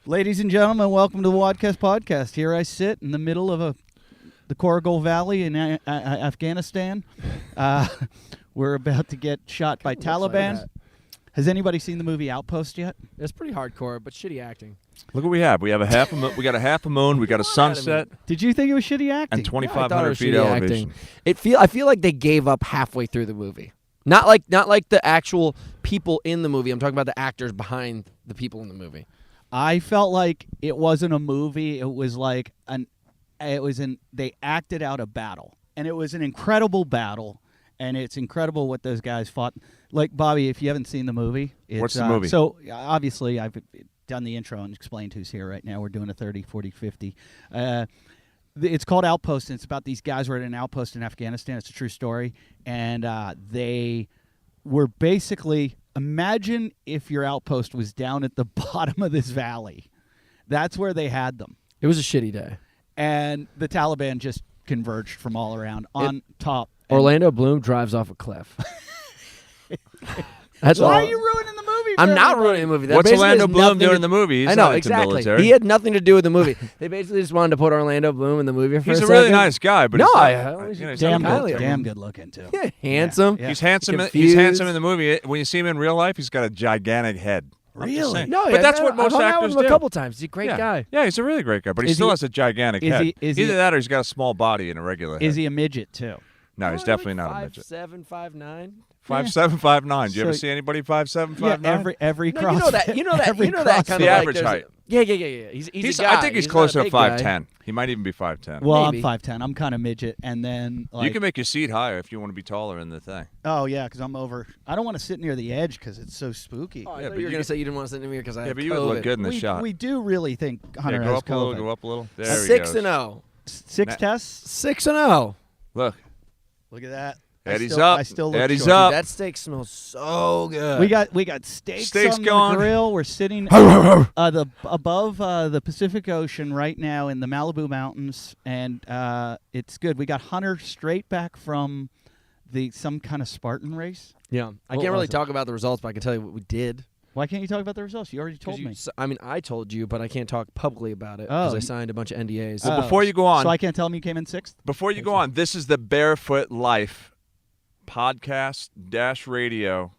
Ladies and gentlemen, welcome to the Wodcast podcast. Here I sit in the middle of the Koragol Valley in Afghanistan. We're about to get shot by Taliban. Like Has anybody seen the movie Outpost yet? it's pretty hardcore, but shitty acting. Look what we have. We have we got a half a moon. We got a sunset Did you think it was shitty acting? and I thought it 2,500 was feet shitty elevation. acting. I feel like they gave up halfway through the movie. Not like the actual people in the movie. I'm talking about the actors behind the people in the movie. I felt like it wasn't a movie. It was like they acted out a battle, and it was an incredible battle, and it's incredible what those guys fought. Like, Bobby, if you haven't seen the movie, What's the movie? So obviously I've done the intro and explained who's here right now. We're doing a 30, 40, 50. It's called Outpost, and it's about these guys who are at an outpost in Afghanistan. It's a true story, and they were basically. Imagine if your outpost was down at the bottom of this valley. That's where they had them. It was a shitty day. And the Taliban just converged from all around on top. Orlando Bloom drives off a cliff. Why are you ruining the movie? I'm not ruining the movie. That What's basically Orlando has Bloom nothing doing to- in the movie? He's I know, not into exactly. military. He had nothing to do with the movie. They basically just wanted to put Orlando Bloom in the movie for He's a a really second. nice guy, but No, he's not, he's you know, he's Damn not good, military. damn good looking, too. Yeah, handsome. Yeah. He's handsome. He's Confused. handsome in the movie. When you see him in real life, he's got a gigantic head. I'm just Really? saying. No, but that's what most I've hung out actors with him do. a couple times. He's a great yeah. guy. Yeah, he's a really great guy, but he Is still he- has a gigantic is head. he- is Either he- that or he's got a small body and a regular head. Is he a midget, too? No, he's definitely not a midget. 5'7", 5'9". 5'7", 5'9". Do you ever So- see anybody 5'7", 5'9"? Yeah, every No, cross. you know that. You know that. every You know that CrossFit- kind The of average like, height. Yeah. He's a guy. I think he's not closer a to big guy. 5'10". He might even be 5'10". Well, Maybe. I'm 5'10". I'm kind of midget. And then, like, You can make your seat higher if you want to be taller in the thing. oh, yeah, because I'm over. I don't want to sit near the edge because it's so spooky. Oh, I Yeah, thought but you were you going to say you didn't want to sit near me because I Yeah, had but you would look COVID. good in the shot. We do really think Hunter Yeah, go has up a little, COVID. go up a little. There he 6-0. goes. 6 tests? 6-0. Look, Look at that. Eddie's I up. still look Eddie's short. up. That steak smells so good. We got steaks on going. the grill. We're sitting above the Pacific Ocean right now in the Malibu Mountains, and it's good. We got Hunter straight back from some kind of Spartan race. Yeah. I What can't really was it? talk about the results, but I can tell you what we did. Why can't you talk about the results? You already told me. I told you, but I can't talk publicly about it because Oh. I signed a bunch of NDAs. Well, before you go on, So I can't tell him you came in 6th? before you go on, this is the Barefoot Life podcast-radio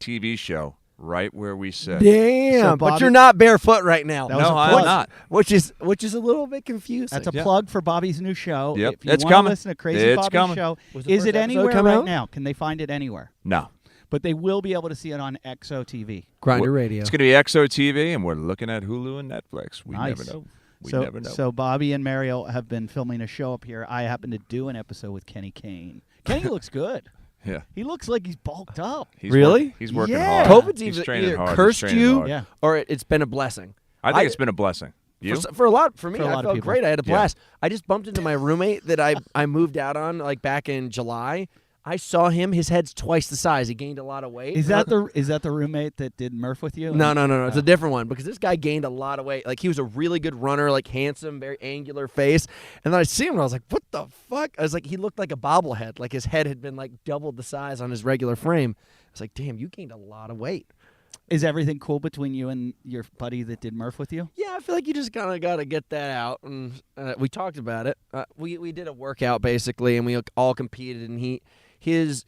TV show, right where we sit. Damn, So, but Bobby- you're not barefoot right now. That was No, a I'm plug. not. Which is a little bit confusing. That's a Yeah. plug for Bobby's new show. Yep. If you It's want to coming. listen to Crazy It's Bobby's coming. show, Was the is first it episode anywhere come right out? now? Can they find it anywhere? No. But they will be able to see it on XOTV. Grinder Radio. It's going to be XOTV, and we're looking at Hulu and Netflix. We Nice. never know. We so, never know. So Bobby and Mario have been filming a show up here. I happen to do an episode with Kenny Kane. Kenny looks good. yeah. He looks like he's bulked up. He's Really? He's working Yeah. hard. COVID's He's either training hard. He's cursed training you hard. Yeah. or it's been a blessing. I think it's been a blessing. You? For me, For a I lot of felt people. great. I had a Yeah. blast. I just bumped into my roommate that I moved out on like back in July. I saw him. His head's twice the size. He gained a lot of weight. Is that the roommate that did Murph with you? No. It's a different one because this guy gained a lot of weight. Like he was a really good runner, like handsome, very angular face. And then I see him and I was like, what the fuck? I was like, he looked like a bobblehead. Like his head had been like doubled the size on his regular frame. I was like, damn, you gained a lot of weight. Is everything cool between you and your buddy that did Murph with you? Yeah, I feel like you just kind of got to get that out. And we talked about it. We did a workout basically, and we all competed. And his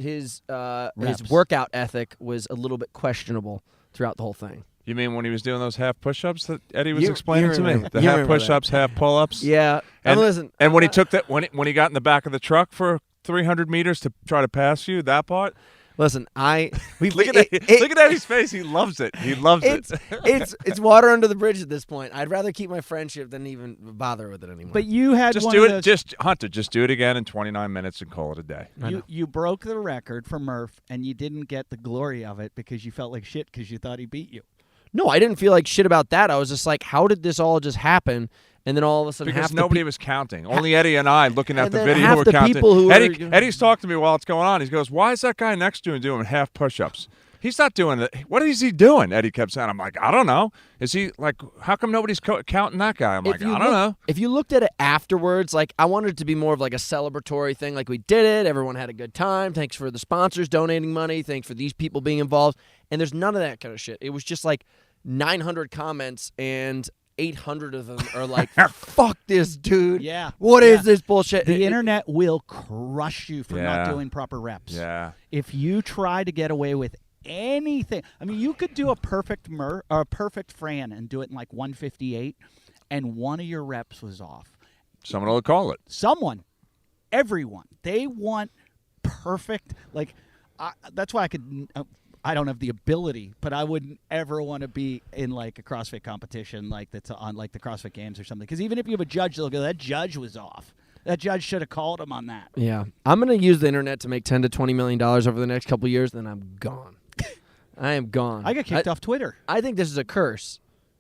workout ethic was a little bit questionable throughout the whole thing. You mean when he was doing those half push-ups that Eddie was You explaining to me? remember- The you half remember push-ups, half pull-ups? Yeah, And, listen. and when he took that, when he got in the back of the truck for 300 meters to try to pass you, that part? Listen, Look at Eddie's face. He loves it. He loves it. It's water under the bridge at this point. I'd rather keep my friendship than even bother with it anymore. But you had Just one do of it. those, Hunter, just do it again in 29 minutes and call it a day. You broke the record for Murph, and you didn't get the glory of it because you felt like shit because you thought he beat you. No, I didn't feel like shit about that. I was just like, how did this all just happen? And then all of a sudden, Because half nobody the was counting. Only Eddie and I looking at And the then video half were the counting. people who Eddie's talking to me while it's going on. He goes, why is that guy next to him doing half push-ups? He's not doing it. What is he doing? Eddie kept saying. I'm like, I don't know. Is he like, how come nobody's counting that guy? I'm like, I don't know. If you looked at it afterwards, like I wanted it to be more of like a celebratory thing. Like we did it. Everyone had a good time. Thanks for the sponsors donating money. Thanks for these people being involved. And there's none of that kind of shit. It was just like 900 comments and 800 of them are like, fuck this dude. Yeah. What is this bullshit? The internet will crush you for not Yeah. doing proper reps. Yeah. If you try to get away with anything, I mean, you could do a perfect Fran and do it in like 158, and one of your reps was off. Someone will call it. Everyone, they want perfect. Like, that's why I don't have the ability, but I wouldn't ever want to be in like a CrossFit competition like that's on like the CrossFit Games or something. Because even if you have a judge, they'll go, that judge was off. That judge should have called him on that. Yeah. I'm going to use the internet to make $10 to $20 million over the next couple of years, then I'm gone. I am gone. I got kicked off Twitter. I think this is a curse.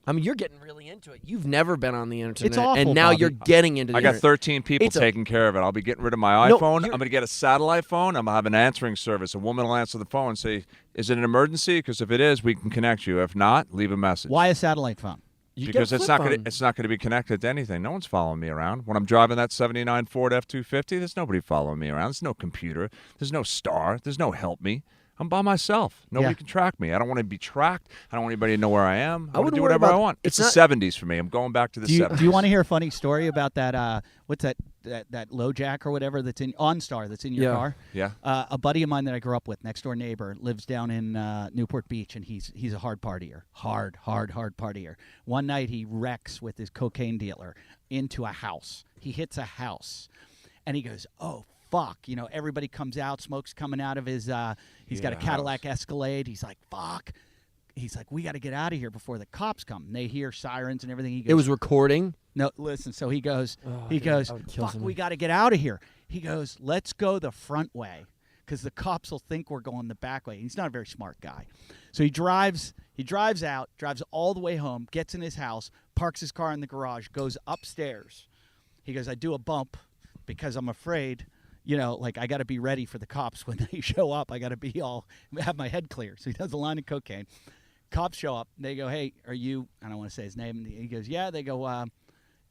I mean, you're getting really into it. You've never been on the internet. It's awful, and now Bobby. you're getting into the I got internet. 13 people taking care of it. I'll be getting rid of my No, iPhone. you're- I'm going to get a satellite phone. I'm going to have an answering service. A woman will answer the phone and say, is it an emergency? Because if it is, we can connect you. If not, leave a message. Why a satellite phone? You Because get a it's flip not going phone. to it's not going to be connected to anything. No one's following me around. When I'm driving that 79 Ford F-250, there's nobody following me around. There's no computer. There's no star. There's no help me. I'm by myself. Nobody Yeah. can track me. I don't want to be tracked. I don't want anybody to know where I am. I want wouldn't to do worry whatever I about- want. It's it's the 70s for me. I'm going back to the 70s. Do you want to hear a funny story about that? What's that low jack or whatever that's in OnStar that's in your Yeah. car? Yeah. A buddy of mine that I grew up with, next door neighbor, lives down in Newport Beach, and he's a hard partier, hard partier. One night he wrecks with his cocaine dealer into a house. He hits a house, and he goes, "Oh fuck!" You know, everybody comes out, smoke's coming out of his. He's got a Cadillac Escalade. He's like, "Fuck." He's like, "We got to get out of here before the cops come." And they hear sirens and everything. He goes, It was recording. No, listen. So he goes, I would kill "Fuck, someone. we got to get out of here." He goes, "Let's go the front way, because the cops will think we're going the back way." He's not a very smart guy, so he drives out, drives all the way home, gets in his house, parks his car in the garage, goes upstairs. He goes, "I do a bump because I'm afraid." You know, like I got to be ready for the cops when they show up. I got to be have my head clear. So he does a line of cocaine. Cops show up. They go, "Hey, are you?" I don't want to say his name. He goes, "Yeah." They go,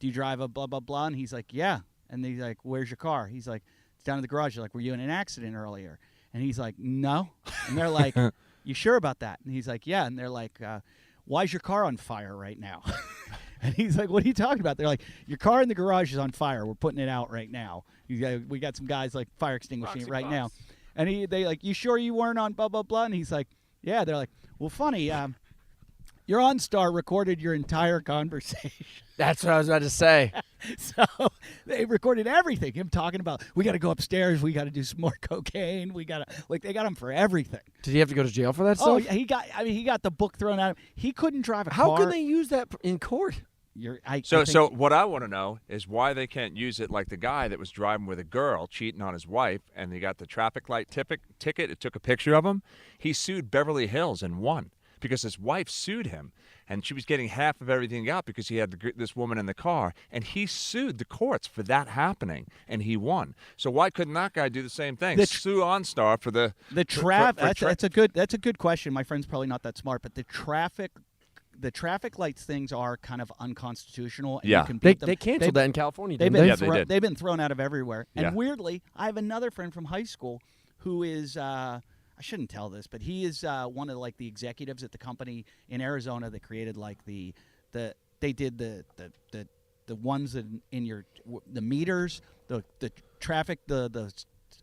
"Do you drive a blah blah blah?" And he's like, "Yeah." And he's like, "Where's your car?" He's like, "It's down in the garage." They're like, "Were you in an accident earlier?" And he's like, "No." And they're like, "You sure about that?" And he's like, "Yeah." And they're like, "Why's your car on fire right now?" And he's like, "What are you talking about?" They're like, "Your car in the garage is on fire. We're putting it out right now. We got some guys like fire extinguishing it right now." And they like, "You sure you weren't on blah blah blah?" And he's like, "Yeah." They're like, "Well, funny. Your OnStar recorded your entire conversation." That's what I was about to say. So they recorded everything. Him talking about, we got to go upstairs. We got to do some more cocaine. We got to they got him for everything. Did he have to go to jail for that Oh, stuff? yeah, he got the book thrown at him. He couldn't drive a How car. could they use that in court? I So think- what I want to know is why they can't use it like the guy that was driving with a girl cheating on his wife, and he got the traffic light ticket. It took a picture of him. He sued Beverly Hills and won because his wife sued him, and she was getting half of everything he got because he had this woman in the car, and he sued the courts for that happening, and he won. So why couldn't that guy do the same thing? Sue OnStar for the that's a good question. My friend's probably not that smart, but the traffic lights things are kind of unconstitutional. And Yeah. you can beat them. They canceled that in California, They've didn't been they? they did. they've been thrown out of everywhere. And Yeah. weirdly, I have another friend from high school who is I shouldn't tell this, but he is one of like the executives at the company in Arizona that created like they did the ones that in your the meters, the traffic, the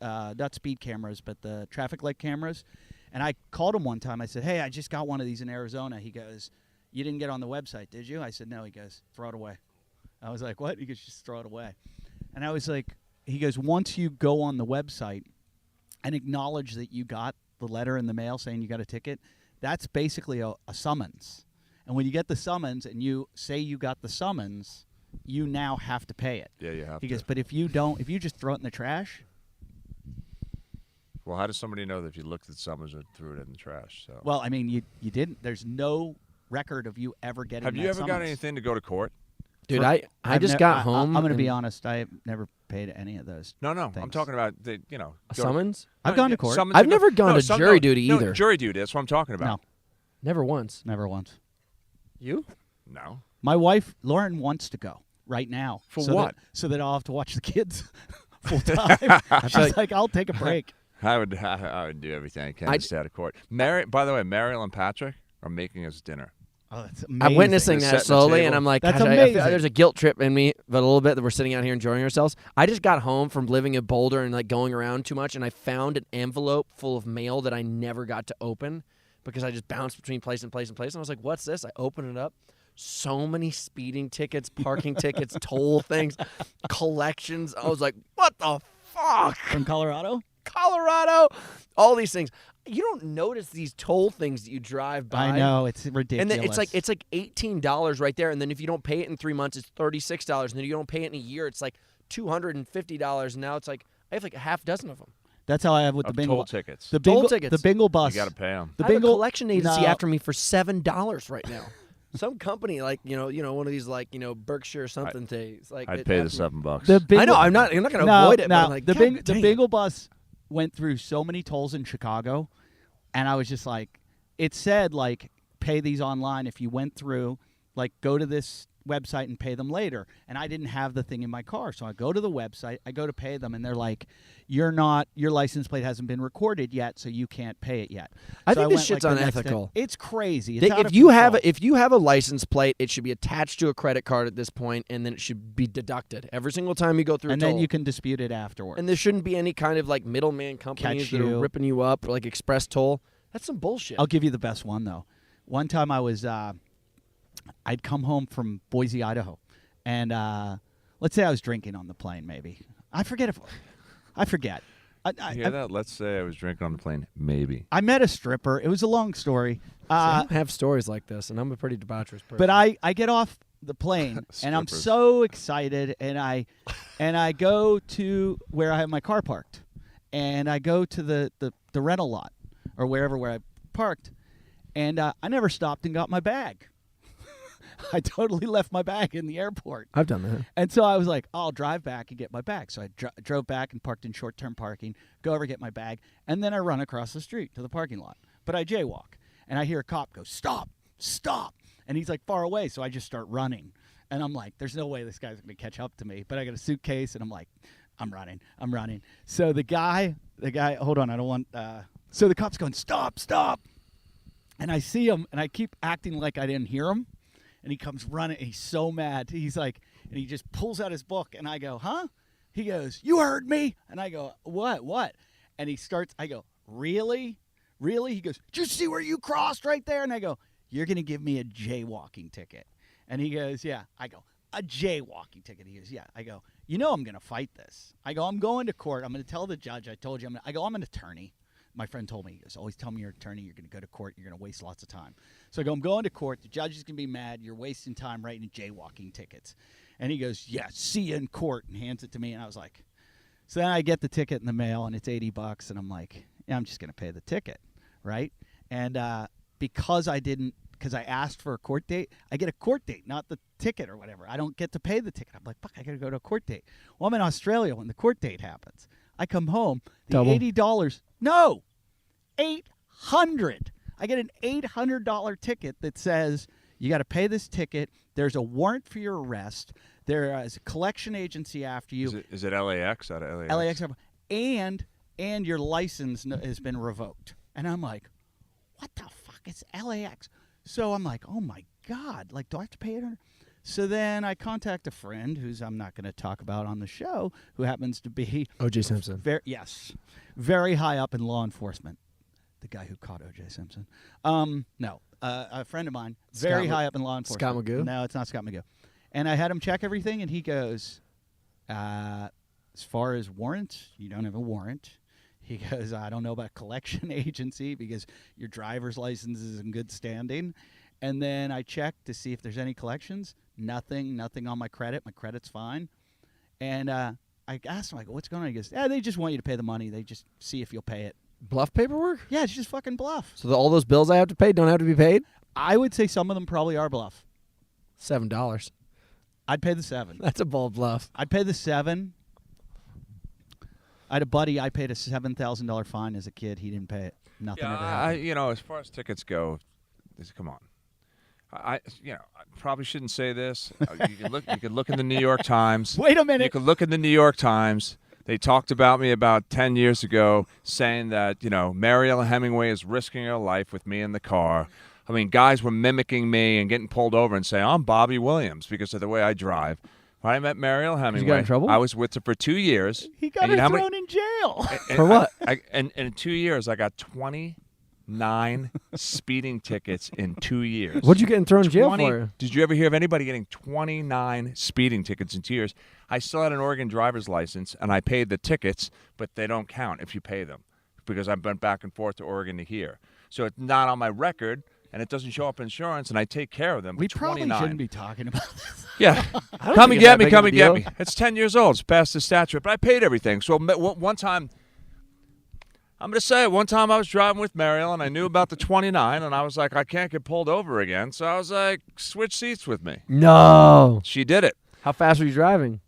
not speed cameras, but the traffic light cameras. And I called him one time. I said, "Hey, I just got one of these in Arizona." He goes, "You didn't get on the website, did you?" I said, "No." He goes, "Throw it away." I was like, "What?" He goes, "Just throw it away." And I was like, he goes, "Once you go on the website and acknowledge that you got the letter in the mail saying you got a ticket, that's basically a summons. And when you get the summons and you say you got the summons, you now have to pay it." Yeah, you have He to. goes, "But if you don't, if you just throw it in the trash." Well, how does somebody know that if you looked at summons and threw it in the trash? So. Well, I mean, you didn't. There's no record of you ever getting have that you ever got summons. anything to go to court? Dude, I just got home. I'm going to be and- honest. I've never paid any of those. No. I'm things. talking about A go- summons? I've gone to court. summons I've to never gone to some- jury duty no, either. Jury duty. That's what I'm talking about. No, Never once. never once. You? No. My wife, Lauren, wants to go right now. For so what? so that I'll have to watch the kids full time. She's like, "I'll take a break." I would do everything I can to stay out of court. By the way, Mariel and Patrick are making us dinner. Oh, that's I'm amazing. witnessing They're that setting the slowly, table. and I'm like, That's gosh, I feel amazing. there's a guilt trip in me, but a little bit that we're sitting out here enjoying ourselves. I just got home from living in Boulder and like going around too much, and I found an envelope full of mail that I never got to open because I just bounced between place and place and place. And I was like, what's this? I opened it up. So many speeding tickets, parking tickets, toll things, collections. I was like, what the fuck? From Colorado? Colorado, all these things. You don't notice these toll things that you drive by. I know, it's ridiculous. And then it's like $18 right there. And then if you don't pay it in 3 months, it's $36. And then you don't pay it in a year, it's like $250. And now it's like I have like a half dozen of them. That's how I have with the Of bingo. toll tickets. The Toll bingo, tickets. The bingo bus. You got to pay them. The I have bingo a collection agency no, after me for $7 right now. Some company like one of these like Berkshire or something things. Like I'd pay the $7. The bingo, I know I'm not going to no, avoid it. No, but I'm like, the God dang it. bingo bus went through so many tolls in Chicago, and I was just like, it said like pay these online if you went through, like go to this website and pay them later. And I didn't have the thing in my car, so I go to the website, I go to pay them, and they're like, your license plate hasn't been recorded yet, so you can't pay it yet. I So think this went, shit's like, the next unethical. day. It's crazy. It's out If of you have control. a license plate, it should be attached to a credit card at this point, and then it should be deducted every single time you go through and a toll. then you can dispute it afterwards. And there shouldn't be any kind of like middleman companies Catch that are you. ripping you up, or like Express Toll. That's some bullshit. I'll give you the best one though. One time I was, I'd come home from Boise, Idaho, and let's say I was drinking on the plane. Maybe I forget. You hear that? Let's say I was drinking on the plane. Maybe. I met a stripper. It was a long story. I don't have stories like this, and I'm a pretty debaucherous person. But I get off the plane and I'm Strippers. so excited, and I go to where I have my car parked, and I go to the rental lot or where I parked, and I never stopped and got my bag. I totally left my bag in the airport. I've done that. And so I was like, I'll drive back and get my bag. So I drove back and parked in short-term parking, go over, get my bag, and then I run across the street to the parking lot. But I jaywalk, and I hear a cop go, stop, stop. And he's like far away, so I just start running. And I'm like, there's no way this guy's going to catch up to me. But I got a suitcase, and I'm like, I'm running. So the guy, hold on, I don't want, so the cop's going, stop, stop. And I see him, and I keep acting like I didn't hear him. And he comes running. He's so mad. He's like, and he just pulls out his book. And I go, huh? He goes, you heard me. And I go, what? And he starts, I go, really? He goes, did you see where you crossed right there? And I go, you're going to give me a jaywalking ticket. And he goes, yeah. I go, a jaywalking ticket. He goes, yeah. I go, you know I'm going to fight this. I go, I'm going to court. I'm going to tell the judge. I told you. I'm an attorney. My friend told me, he goes, always tell me you're an attorney. You're going to go to court. You're going to waste lots of time. So I go, I'm going to court. The judge is going to be mad. You're wasting time writing jaywalking tickets. And he goes, yeah, see you in court, and hands it to me. And I was like, so then I get the ticket in the mail, and it's $80. And I'm like, yeah, I'm just going to pay the ticket, right? And because I asked for a court date, I get a court date, not the ticket or whatever. I don't get to pay the ticket. I'm like, fuck, I got to go to a court date. Well, I'm in Australia when the court date happens. I come home, the Double. $80, no, $800. I get an $800 ticket that says you got to pay this ticket. There's a warrant for your arrest. There is a collection agency after you. Is it LAX? Out of LAX? LAX, and your license has been revoked. And I'm like, what the fuck is LAX? So I'm like, oh my God, like, do I have to pay it? So then I contact a friend who's I'm not going to talk about on the show, who happens to be O.J. Simpson. very high up in law enforcement. The guy who caught O.J. Simpson. No, a friend of mine, very high up in law enforcement. Scott Magoo? No, it's not Scott Magoo. And I had him check everything, and he goes, as far as warrants, you don't have a warrant. He goes, I don't know about collection agency because your driver's license is in good standing. And then I checked to see if there's any collections. Nothing on my credit. My credit's fine. And I asked him, I go, what's going on? He goes, they just want you to pay the money. They just see if you'll pay it. Bluff paperwork? Yeah, it's just fucking bluff. So all those bills I have to pay don't have to be paid? I would say some of them probably are bluff. $7. I'd pay the $7. That's a bold bluff. I'd pay the $7. I had a buddy. I paid a $7,000 fine as a kid. He didn't pay it. Nothing ever happened. As far as tickets go, come on. I probably shouldn't say this. You could look in the New York Times. Wait a minute. You could look in the New York Times. They talked about me about 10 years ago, saying that Mariella Hemingway is risking her life with me in the car. I mean, guys were mimicking me and getting pulled over and saying, I'm Bobby Williams because of the way I drive. When I met Mariel Hemingway, you get in trouble? I was with her for 2 years. He got her thrown in jail. For what? And in 2 years, I got 29 speeding tickets in 2 years. What'd you get thrown in jail for? Did you ever hear of anybody getting 29 speeding tickets in 2 years? I still had an Oregon driver's license, and I paid the tickets, but they don't count if you pay them because I've been back and forth to Oregon to here. So it's not on my record, and it doesn't show up insurance, and I take care of them. We 29. probably shouldn't be talking about this. Yeah. don't Come think and it's get that me, big come of a and get deal. me. It's 10 years old. It's past the statute, but I paid everything. So one time, I'm going to say it, one time I was driving with Mariel, and I knew about the 29, and I was like, I can't get pulled over again. So I was like, switch seats with me. No. She did it. How fast were you driving?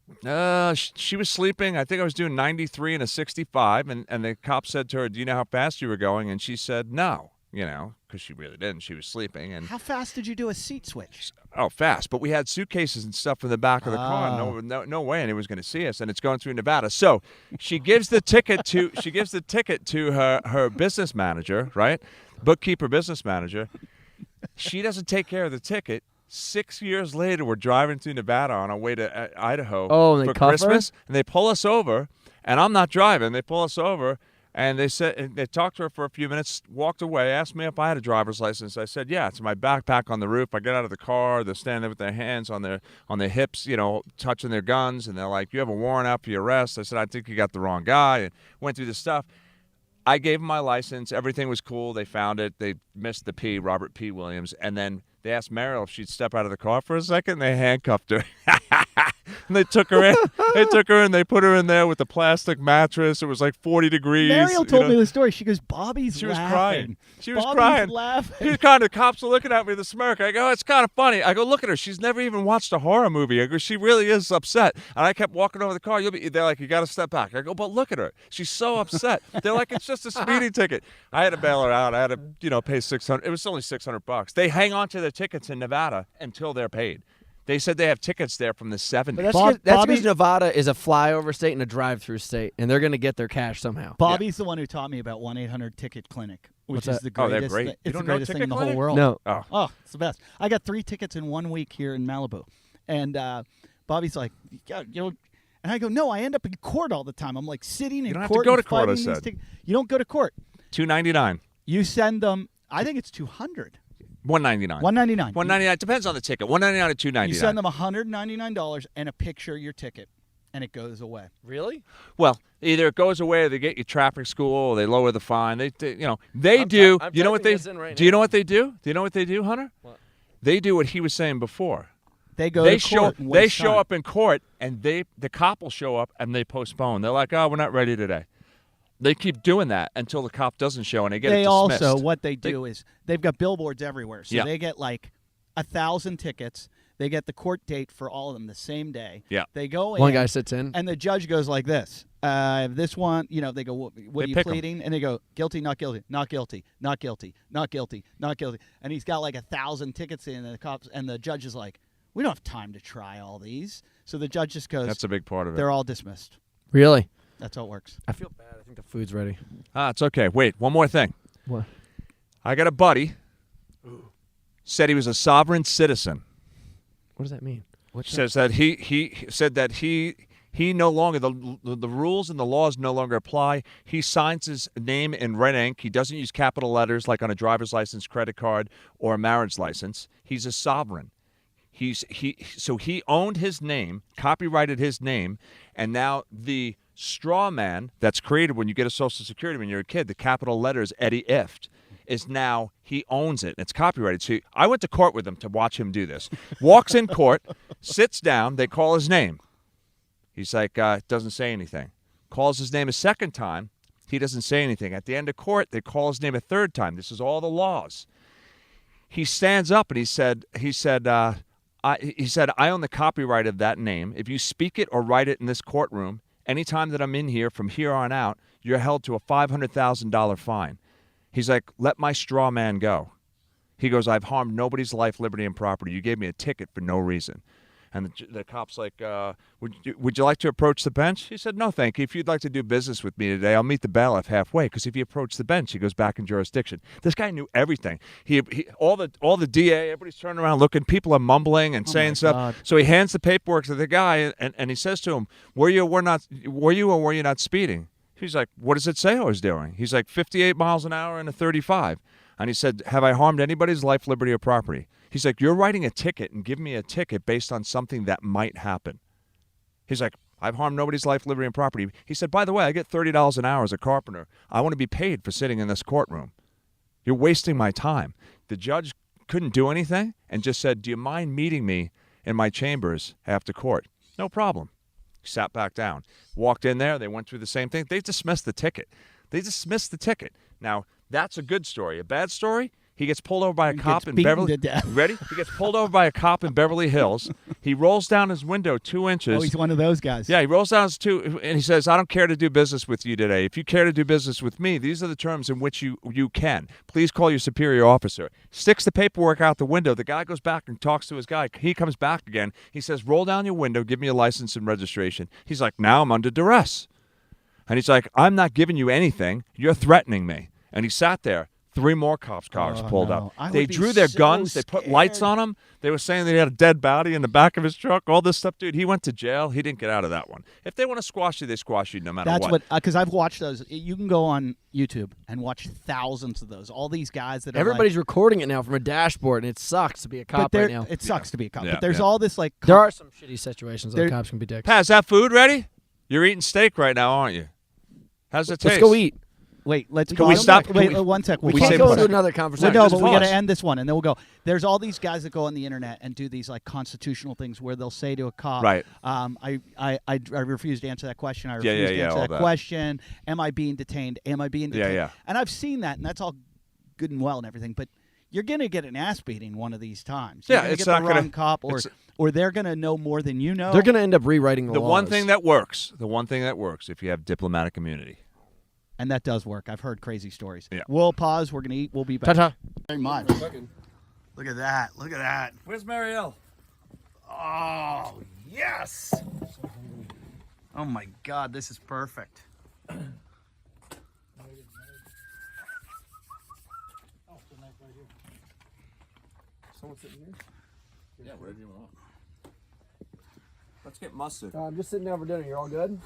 She was sleeping. I think I was doing 93 and a 65, and the cop said to her, do you know how fast you were going? And she said, no, because she really didn't. She was sleeping. And How fast did you do a seat switch? oh, fast. But we had suitcases and stuff in the back of the car. No way anyone was going to see us, and it's going through Nevada. So she gives the ticket to her business manager, right? Bookkeeper, business manager. She doesn't take care of the ticket. 6 years later, we're driving through Nevada on our way to Idaho and they for cuff her? Christmas, and they pull us over, and I'm not driving. They pull us over, and they talked to her for a few minutes, walked away, asked me if I had a driver's license. I said, yeah, it's my backpack on the roof. I get out of the car. They're standing there with their hands on their hips, touching their guns, and they're like, you have a warrant out for your arrest. I said, I think you got the wrong guy, and went through the stuff. I gave them my license. Everything was cool. They found it. They missed the P, Robert P. Williams, and then they asked Mariel if she'd step out of the car for a second. They handcuffed her. And they took her in. They put her in there with the plastic mattress. It was like 40 degrees. Mariel told me the story. She goes, Bobby's She was laughing. crying. She was Bobby's crying. laughing. He's kind of, cops are looking at me with a smirk. I go, it's kind of funny. I go, look at her. She's never even watched a horror movie. I go, she really is upset. And I kept walking over the car. They're like, you got to step back. I go, but look at her. She's so upset. They're like, it's just a speeding ticket. I had to bail her out. I had to, pay $600. It was only $600. They hang on to their tickets in Nevada until they're paid. They said they have tickets there from the 70s. But that's Bobby- because Nevada is a flyover state and a drive-through state, and they're going to get their cash somehow. Bobby's the one who taught me about 1-800-TICKET Clinic, which What's is the Oh, they're greatest. great. It's You the don't know greatest thing in Ticket the whole Clinic? world. No. Oh, it's the best. I got 3 tickets in 1 week here in Malibu, and Bobby's like, yeah, and I go, no, I end up in court all the time. I'm like sitting in don't have to court. go and to court, I fighting these said. You don't go to court. $299. You send them. I think it's $200. $199. $199. $199. Depends on the ticket. $199 to $299. You send them $199 and a picture of your ticket, and it goes away. Really? Well, either it goes away, or they get you traffic school, or they lower the fine. They do. I'm You know what typing they this in right do? You now. know what they do? Do you know what they do, Hunter? What? They do what he was saying before. They go They to court. they show up in court, and the cop will show up, and they postpone. They're like, oh, we're not ready today. They keep doing that until the cop doesn't show, and they get it dismissed. Also, what they do is they've got billboards everywhere. So Yeah. they get like 1,000 tickets. They get the court date for all of them the same day. Yeah. They go in. One guy sits in. And the judge goes like this. This one, they go, what are you pick 'em. pleading? And they go, guilty, not guilty, not guilty, not guilty, not guilty, not guilty. And he's got like 1,000 tickets in, and the cops and the judge is like, we don't have time to try all these. So the judge just goes, That's a big part of it. they're all dismissed. Really? That's how it works. I feel bad. I think the food's ready. It's okay. Wait, one more thing. What? I got a buddy. Said he was a sovereign citizen. What does that mean? Says that he said that he no longer the rules and the laws no longer apply. He signs his name in red ink. He doesn't use capital letters like on a driver's license, credit card, or a marriage license. He's a sovereign. So he owned his name, copyrighted his name, and now the straw man that's created when you get a Social Security when you're a kid, the capital letters Eddie Ifft, is now he owns it. It's copyrighted. So I went to court with him to watch him do this. Walks in court, sits down, they call his name. He's like, doesn't say anything. Calls his name a second time, he doesn't say anything. At the end of court, they call his name a third time. This is all the laws. He stands up and he said, I own the copyright of that name. If you speak it or write it in this courtroom, anytime that I'm in here from here on out, you're held to a $500,000 fine. He's like, let my straw man go. He goes, I've harmed nobody's life, liberty, and property. You gave me a ticket for no reason. And the cop's like, would you like to approach the bench? He said, no, thank you. If you'd like to do business with me today, I'll meet the bailiff halfway, because if you approach the bench, he goes back in jurisdiction. This guy knew everything. He all the DA, everybody's turning around looking. People are mumbling and saying stuff. God. So he hands the paperwork to the guy, and he says to him, were you or were you not speeding? He's like, what does it say I was doing? He's like, 58 miles an hour and a 35. And he said, have I harmed anybody's life, liberty, or property? He's like, you're writing a ticket and giving me a ticket based on something that might happen. He's like, I've harmed nobody's life, liberty, and property. He said, by the way, I get $30 an hour as a carpenter. I want to be paid for sitting in this courtroom. You're wasting my time. The judge couldn't do anything and just said, do you mind meeting me in my chambers after court? No problem. He sat back down. Walked in there. They went through the same thing. They dismissed the ticket. Now, that's a good story. A bad story? He gets pulled over by a cop in Beverly. To death. Ready? He gets pulled over by a cop in Beverly Hills. He rolls down his window 2 inches. Oh, he's one of those guys. Yeah, he rolls down his and he says, I don't care to do business with you today. If you care to do business with me, these are the terms in which you can. Please call your superior officer. Sticks the paperwork out the window. The guy goes back and talks to his guy. He comes back again. He says, roll down your window. Give me a license and registration. He's like, now I'm under duress. And he's like, I'm not giving you anything. You're threatening me. And he sat there. 3 more cops' cars pulled up. They drew their guns. They put lights on him. They were saying they had a dead body in the back of his truck. All this stuff, dude. He went to jail. He didn't get out of that one. If they want to squash you, they squash you no matter what. That's what, because I've watched those. You can go on YouTube and watch thousands of those. All these guys that are Everybody's recording it now from a dashboard, and it sucks to be a cop right now. It sucks to be a cop. Yeah, but there's yeah. all this like. There are some shitty situations where cops can be dicks. Pat, is that food ready? You're eating steak right now, aren't you? How's it taste? Let's go eat. Wait, let's Can go. we stop? Wait, Can we- 1 sec. We We can't say go pause. into another Well, conversation. no, Just but we got to pause. end this one, and then we'll go. There's all these guys that go on the internet and do these like constitutional things where they'll say to a cop, Right. I refuse to answer that question. I Yeah, refuse to yeah, answer all that that. question. Am I being detained? Am I being detained? yeah. And I've seen that, and that's all good and well and everything, but you're gonna get an ass beating one of these times. You're Yeah, gonna it's get not the gonna- wrong cop, or they're gonna know more than you know. They're going to end up rewriting the The laws. one thing that works, if you have diplomatic immunity. And that does work. I've heard crazy stories. Yeah. We'll pause. We're gonna eat. We'll be back. Ta-ta. Very much. Look at that. Look at that. Where's Marielle? Oh, yes. Oh, my God. This is perfect. Someone sitting here? Yeah, wherever you want. Let's get mustard. I'm just sitting down for dinner. You're all good?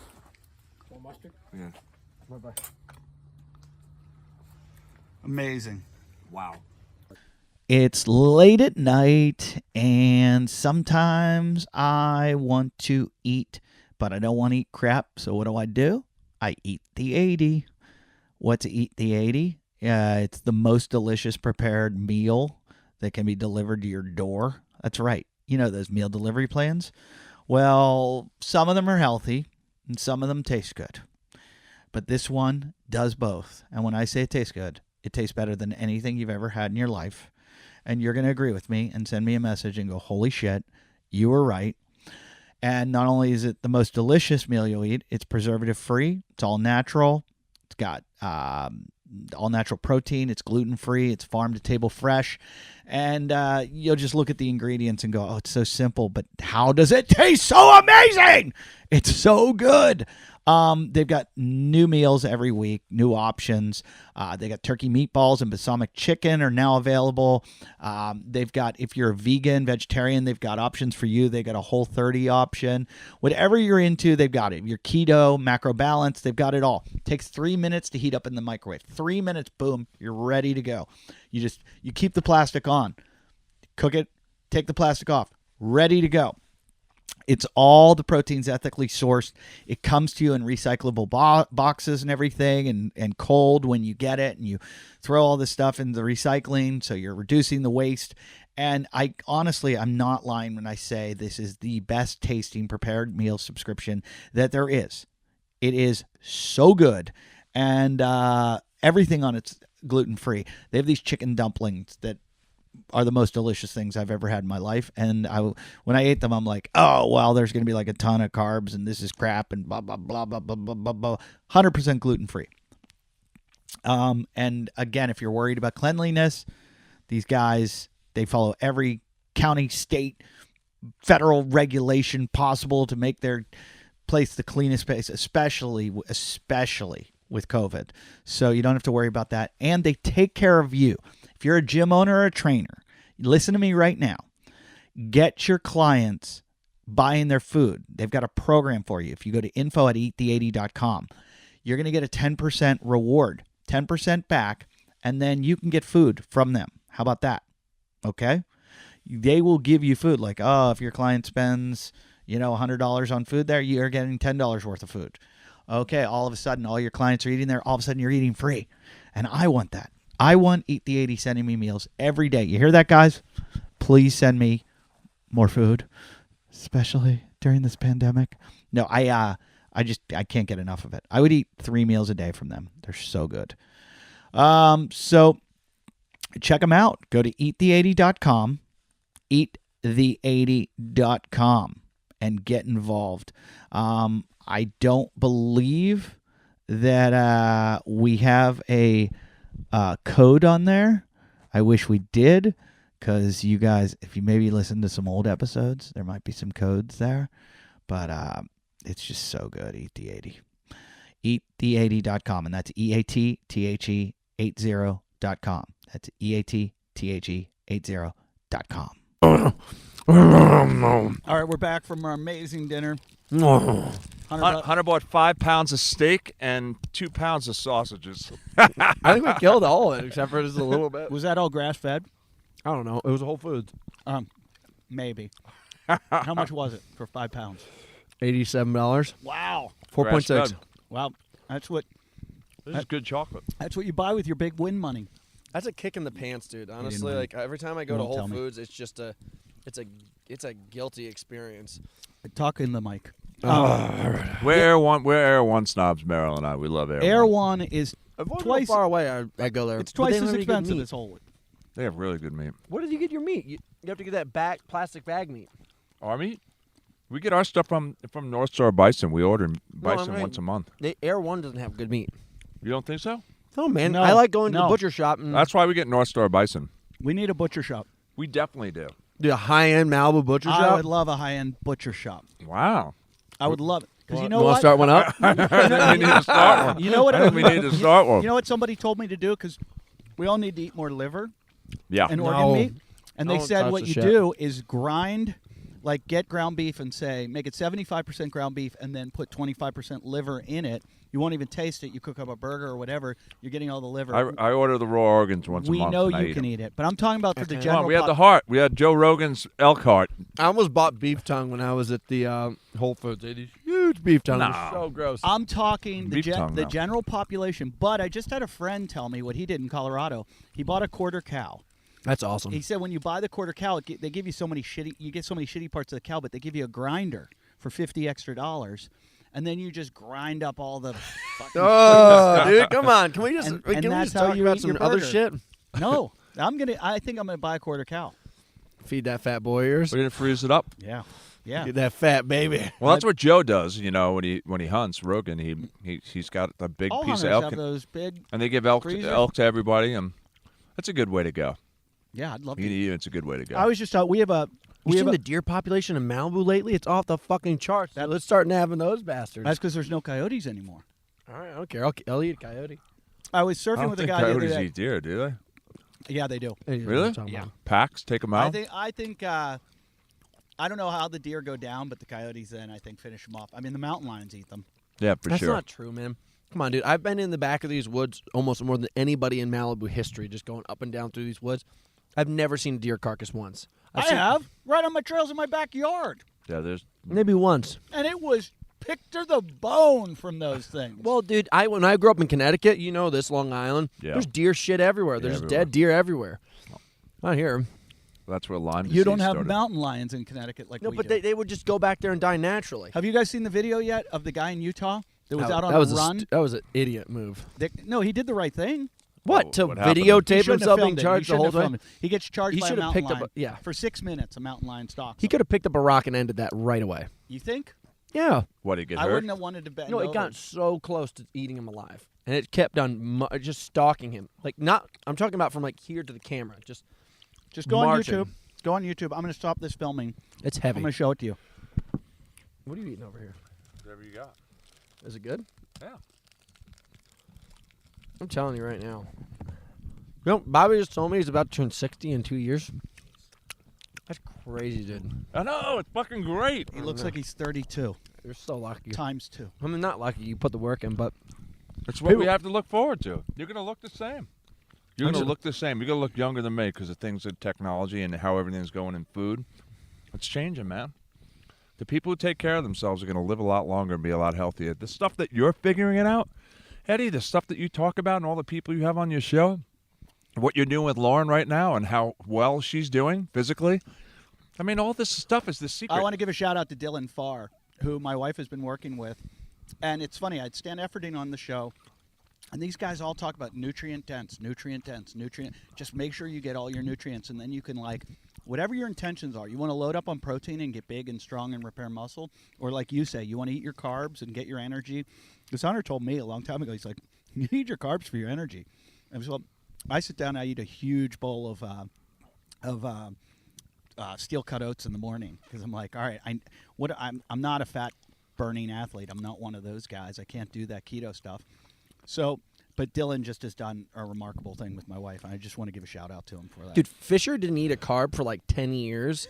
Want mustard? Yeah. Bye-bye. Amazing. Wow. It's late at night, and sometimes I want to eat, but I don't want to eat crap. So what do? I eat the 80. What's Eat the 80? It's the most delicious prepared meal that can be delivered to your door. That's right. You know those meal delivery plans? Well, some of them are healthy, and some of them taste good. But this one does both. And when I say it tastes good, it tastes better than anything you've ever had in your life. And you're going to agree with me and send me a message and go, holy shit, you were right. And not only is it the most delicious meal you'll eat, it's preservative free. It's all natural. It's got all natural protein. It's gluten free. It's farm to table fresh. And you'll just look at the ingredients and go, oh, it's so simple, but how does it taste so amazing? It's so good. They've got new meals every week, new options. They got turkey meatballs and balsamic chicken are now available. They've got, if you're a vegan, vegetarian, they've got options for you. They got a Whole30 option. Whatever you're into, they've got it. If you're keto, macro balance, they've got it all. It takes 3 minutes to heat up in the microwave. 3 minutes, boom, you're ready to go. You keep the plastic on, cook it, take the plastic off, ready to go. It's all the proteins ethically sourced. It comes to you in recyclable boxes and everything, and cold when you get it, and you throw all this stuff into the recycling, so you're reducing the waste. And I'm not lying when I say this is the best tasting prepared meal subscription that there is. It is so good, and everything on it's gluten-free. They have these chicken dumplings that are the most delicious things I've ever had in my life. And when I ate them, I'm like, oh, well, there's going to be like a ton of carbs and this is crap and blah, blah, blah, blah, blah, blah, blah, blah. 100% gluten-free. And again, if you're worried about cleanliness, these guys, they follow every county, state, federal regulation possible to make their place the cleanest place, especially with COVID. So you don't have to worry about that. And they take care of you. If you're a gym owner or a trainer, listen to me right now. Get your clients buying their food. They've got a program for you. If you go to info@eatthea80.com, you're going to get a 10% reward, 10% back, and then you can get food from them. How about that? Okay? They will give you food. Like, oh, if your client spends, $100 on food there, you're getting $10 worth of food. Okay, all of a sudden, all your clients are eating there. All of a sudden, you're eating free. And I want that. I want Eat the 80 sending me meals every day. You hear that, guys? Please send me more food, especially during this pandemic. No, I can't get enough of it. I would eat 3 meals a day from them. They're so good. So check them out. Go to eatthea80.com, eatthea80.com, and get involved. I don't believe that we have a code on there. I wish we did, because you guys, if you maybe listen to some old episodes, there might be some codes there. But it's just so good. Eat the 80. Eatthea80.com, and that's EATTHE80.com. That's EATTHE80.com. All right, we're back from our amazing dinner. Hunter bought 5 pounds of steak and 2 pounds of sausages. I think we killed all of it except for just a little bit. Was that all grass-fed? I don't know. It was Whole Foods. Maybe. How much was it for 5 pounds? $87. Wow. 4.6. Grass-fed. Wow. That's what This is good chocolate. you buy with your big win money. That's a kick in the pants, dude. Honestly, win. like every time I go to Don't tell Whole me. Foods, it's just it's a guilty experience. Talk in the mic. We're Air One snobs, Meryl and I. We love Air Air One. One is Twice twice. far away, I go there. It's But they twice don't as have any good expensive meat. as Wholewood. They have really good meat. Where did you get your meat? You have to get that plastic bag meat. Our meat? We get our stuff from North Star Bison. We order bison once a month. Air One doesn't have good meat. You don't think so? No, man. No, I like going to no. the butcher shop and That's why we get North Star Bison. We need a butcher shop. We definitely do. do a high-end Malibu butcher I shop. would love a high-end butcher shop. Wow. I would love it. Because you know You want what? to start one up? we need to start one. You know what? I think we need to start one. You know what somebody told me to do? Because we all need to eat more liver Yeah. and No. organ meat. And I they won't said touch what the you shit. do is grind, like get ground beef and say, make it 75% ground beef and then put 25% liver in it. You won't even taste it. You cook up a burger or whatever. You're getting all the liver. I order the raw organs once a We month. know and I you eat can them. eat it. But I'm talking about for the Okay. general Come on, we had the heart. We had Joe Rogan's elk heart. I almost bought beef tongue when I was at the Whole Foods. They had these huge beef tongue. It No. was so gross. I'm talking Beef tongue, the no. general population. But I just had a friend tell me what he did in Colorado. He bought a quarter cow. That's awesome. He said when you buy the quarter cow, they give you so many shitty. You get so many shitty parts of the cow, but they give you a grinder for $50 extra, and then you just grind up all the. Fucking Oh, dude, come on. Can we just And- can and we that's just how talk you about eat some your other burger. shit? No, I think I'm gonna buy a quarter cow. Feed that fat boy ears. We're gonna freeze it up. Yeah, yeah. Get that fat baby. Well, that's what Joe does. You know, when he hunts Rogan, he's got a big All piece hunters of elk, have those big. and they give elk freezer. to everybody, and that's a good way to go. Yeah, I'd love You to. can eat it, it's a good way to go. I was just we have a You we have seen a, the deer population in Malibu lately? It's off the fucking charts. Let's start nabbing those bastards. That's because there's no coyotes anymore. All right, I don't care. I'll eat a coyote. I was I surfing don't with a think guy the other coyotes day. eat deer, do they? Yeah, they do. Really? Yeah. Packs take them out. I think I don't know how the deer go down, but the coyotes then I think finish them off. I mean, the mountain lions eat them. Yeah, for That's sure. not true, man. Come on, dude. I've been in the back of these woods almost more than anybody in Malibu history, just going up and down through these woods. I've never seen a deer carcass once. I have right on my trails in my backyard, Yeah, there's. Maybe once. and it was picked to the bone from those things. Well, dude, when I grew up in Connecticut, you know this, Long Island, Yeah. there's deer shit everywhere. Yeah, There's everywhere. dead deer everywhere. Not here. That's where Lyme disease you don't have started. mountain lions in Connecticut like No, we but do. they would just go back there and die naturally. Have you guys seen the video yet of the guy in Utah that was out on that a was run? that was an idiot move. No, he did the right thing. What? To what happened? He videotape shouldn't have himself being filmed it. He charged the shouldn't whole have time? filmed it. He gets charged He by a should have mountain picked up lion yeah. for 6 minutes. A mountain lion stalks He him. could have picked up a rock and ended that right away. You think? Yeah. What, did he get I hurt? wouldn't have wanted to bet. No, it got so close to eating him alive, and it kept on just stalking him. Like not, I'm talking about from like here to the camera. Just Just go on marching. YouTube. Go on YouTube. I'm going to stop this filming. It's I'm heavy. going to show it to you. What are you eating over here? Whatever you got. Is it good? Yeah. I'm telling you right now. You know, Bobby just told me he's about to turn 60 in 2 years. That's crazy, dude. I know. It's fucking great. He looks like he's 32 You're so lucky. times 2. I mean, not lucky. You put the work in, but It's what we have to look forward to. You're going to look the same. You're going to look the same. You're going to look younger than me because of things in technology and how everything's going in food. It's changing, man. The people who take care of themselves are going to live a lot longer and be a lot healthier. The stuff that you're figuring it out, Eddie, the stuff that you talk about and all the people you have on your show, what you're doing with Lauren right now and how well she's doing physically. I mean, all this stuff is the secret. I want to give a shout out to Dylan Farr, who my wife has been working with. And it's funny, I'd stand efforting on the show, and these guys all talk about nutrient dense. Just make sure you get all your nutrients, and then you can, like, whatever your intentions are. You want to load up on protein and get big and strong and repair muscle, or like you say, you want to eat your carbs and get your energy. This Hunter told me a long time ago, he's like, you need your carbs for your energy. And so I sit down, I eat a huge bowl of steel cut oats in the morning because I'm like, all right, I'm not a fat burning athlete. I'm not one of those guys. I can't do that keto stuff. So, but Dylan just has done a remarkable thing with my wife, and I just want to give a shout out to him for that. dude, Fisher didn't eat a carb for like 10 years,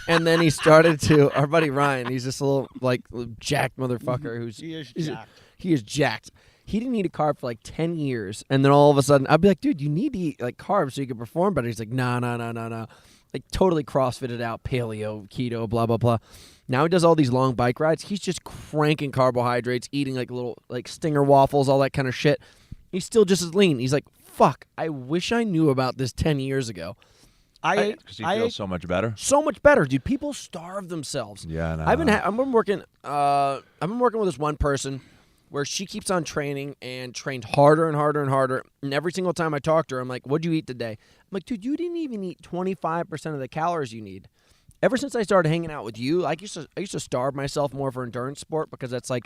and then he started to. Our buddy Ryan, he's this little like jacked motherfucker who's He is he's- jacked. He is jacked. He didn't eat a carb for like 10 years, and then all of a sudden, I'd be like, dude, you need to eat like carbs so you can perform better. He's like, no. Like totally CrossFitted out, paleo, keto, blah blah blah. Now he does all these long bike rides. He's just cranking carbohydrates, eating like little like Stinger waffles, all that kind of shit. He's still just as lean. He's like, fuck, I wish I knew about this 10 years ago. Because he feels so much better. So much better, dude. People starve themselves. Yeah, I know. I've been working with this one person where she keeps on training and trained harder and harder and harder. And every single time I talk to her, I'm like, what'd you eat today? I'm like, dude, you didn't even eat 25% of the calories you need. Ever since I started hanging out with you, I used to starve myself more for endurance sport because that's like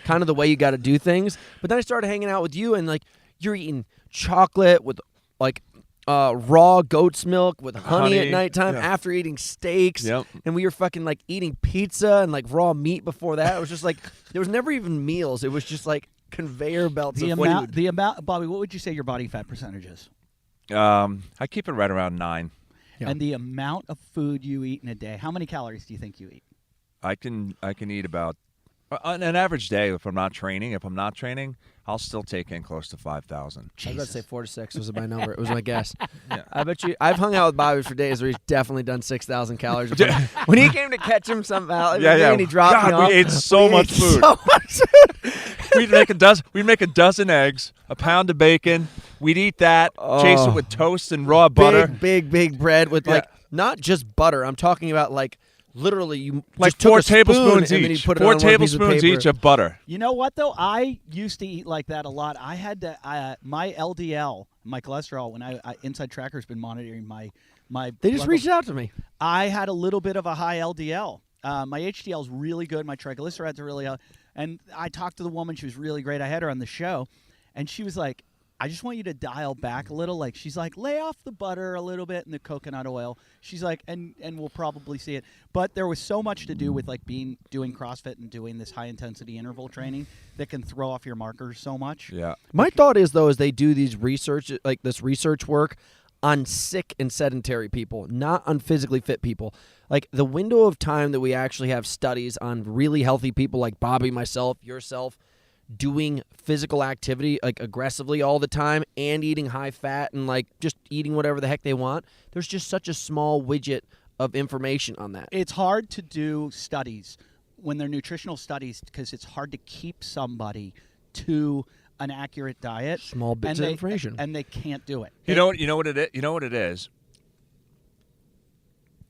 kind of the way you got to do things. But then I started hanging out with you, and like you're eating chocolate with like raw goat's milk with honey at nighttime after eating steaks. Yep. And we were fucking like eating pizza and like raw meat before that. It was just like there was never even meals. It was just like conveyor belts of food. The amount, Bobby, what would you say your body fat percentage is? I keep it right around 9. Yeah. And the amount of food you eat in a day, how many calories do you think you eat? I can eat about on an average day. If I'm not training, I'll still take in close to 5,000. I was about to say 4 to 6 was my number. It was my guess. Yeah. I bet you. I've hung out with Bobby for days where he's definitely done 6,000 calories. When he came to catch him somehow, and he dropped me off. We ate so much food. So much. We'd make a dozen eggs, a pound of bacon. We'd eat that, chase it with toast and raw butter. Big bread with like not just butter. I'm talking about like literally you Like just took 4 a spoon tablespoons and then each. you put it 4 on one piece of tablespoons paper. each of butter. You know what, though? I used to eat like that a lot. I had to, my LDL, my cholesterol, when I Inside Tracker's been monitoring my They just blood reached level, out to me. I had a little bit of a high LDL. My HDL is really good. My triglycerides are really high. And I talked to the woman. She was really great. I had her on the show. And she was like, I just want you to dial back a little. Like, she's like, lay off the butter a little bit and the coconut oil. She's like, and we'll probably see it. But there was so much to do with like doing CrossFit and doing this high intensity interval training that can throw off your markers so much. Yeah. My thought is though, is they do these research work on sick and sedentary people, not on physically fit people. Like the window of time that we actually have studies on really healthy people like Bobby, myself, yourself, doing physical activity like aggressively all the time and eating high fat and like just eating whatever the heck they want. There's just such a small widget of information on that. It's hard to do studies when they're nutritional studies because it's hard to keep somebody to an accurate diet. Small bits of information. And they can't do it. You know what it is?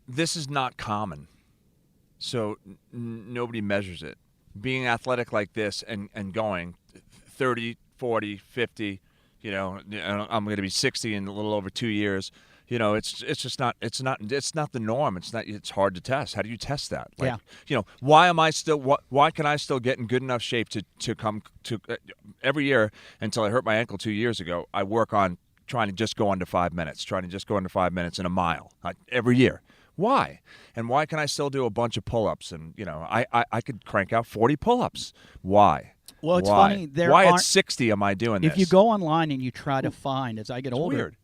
This is not common. So nobody measures it. Being athletic like this and going 30, 40, 50, I'm going to be 60 in a little over 2 years. It's just not the norm. It's hard to test. How do you test that? Why can I still get in good enough shape to come to every year until I hurt my ankle 2 years ago? I work on trying to just go under 5 minutes, in a mile every year. Why? And why can I still do a bunch of pull-ups? And, I could crank out 40 pull-ups. Why? Well, it's Why? funny. Why at 60 am I doing this? If you go online and you try to find, as I get older, weird.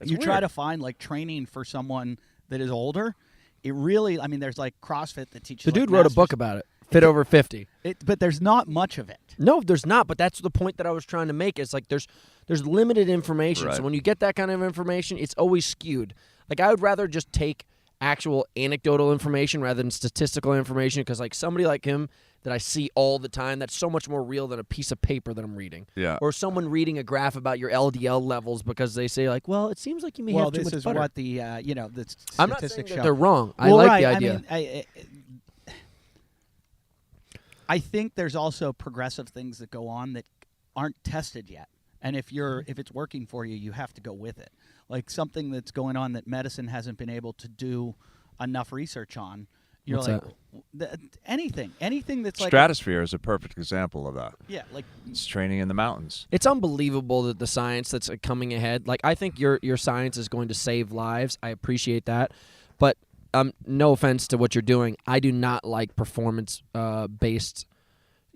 you try to find like training for someone that is older. It really, there's like CrossFit that teaches. The dude wrote a book about it. Fit over 50. But there's not much of it. No, there's not. But that's the point that I was trying to make. It's like there's limited information. Right. So when you get that kind of information, it's always skewed. Like I would rather just take actual anecdotal information rather than statistical information, because like somebody like him that I see all the time, that's so much more real than a piece of paper that I'm reading. Yeah. Or someone reading a graph about your LDL levels because they say like, well, it seems like you may have too much butter. Well, this is what the the statistics I'm not saying show. that they're wrong. I Well, like right. the idea. I think there's also progressive things that go on that aren't tested yet. And if it's working for you, you have to go with it. Like something that's going on that medicine hasn't been able to do enough research on. You're What's like anything that's like Stratosphere is a perfect example of that. yeah, like It's training in the mountains. It's unbelievable that the science that's coming ahead. Like I think your science is going to save lives. I appreciate that, but no offense to what you're doing, I do not like performance based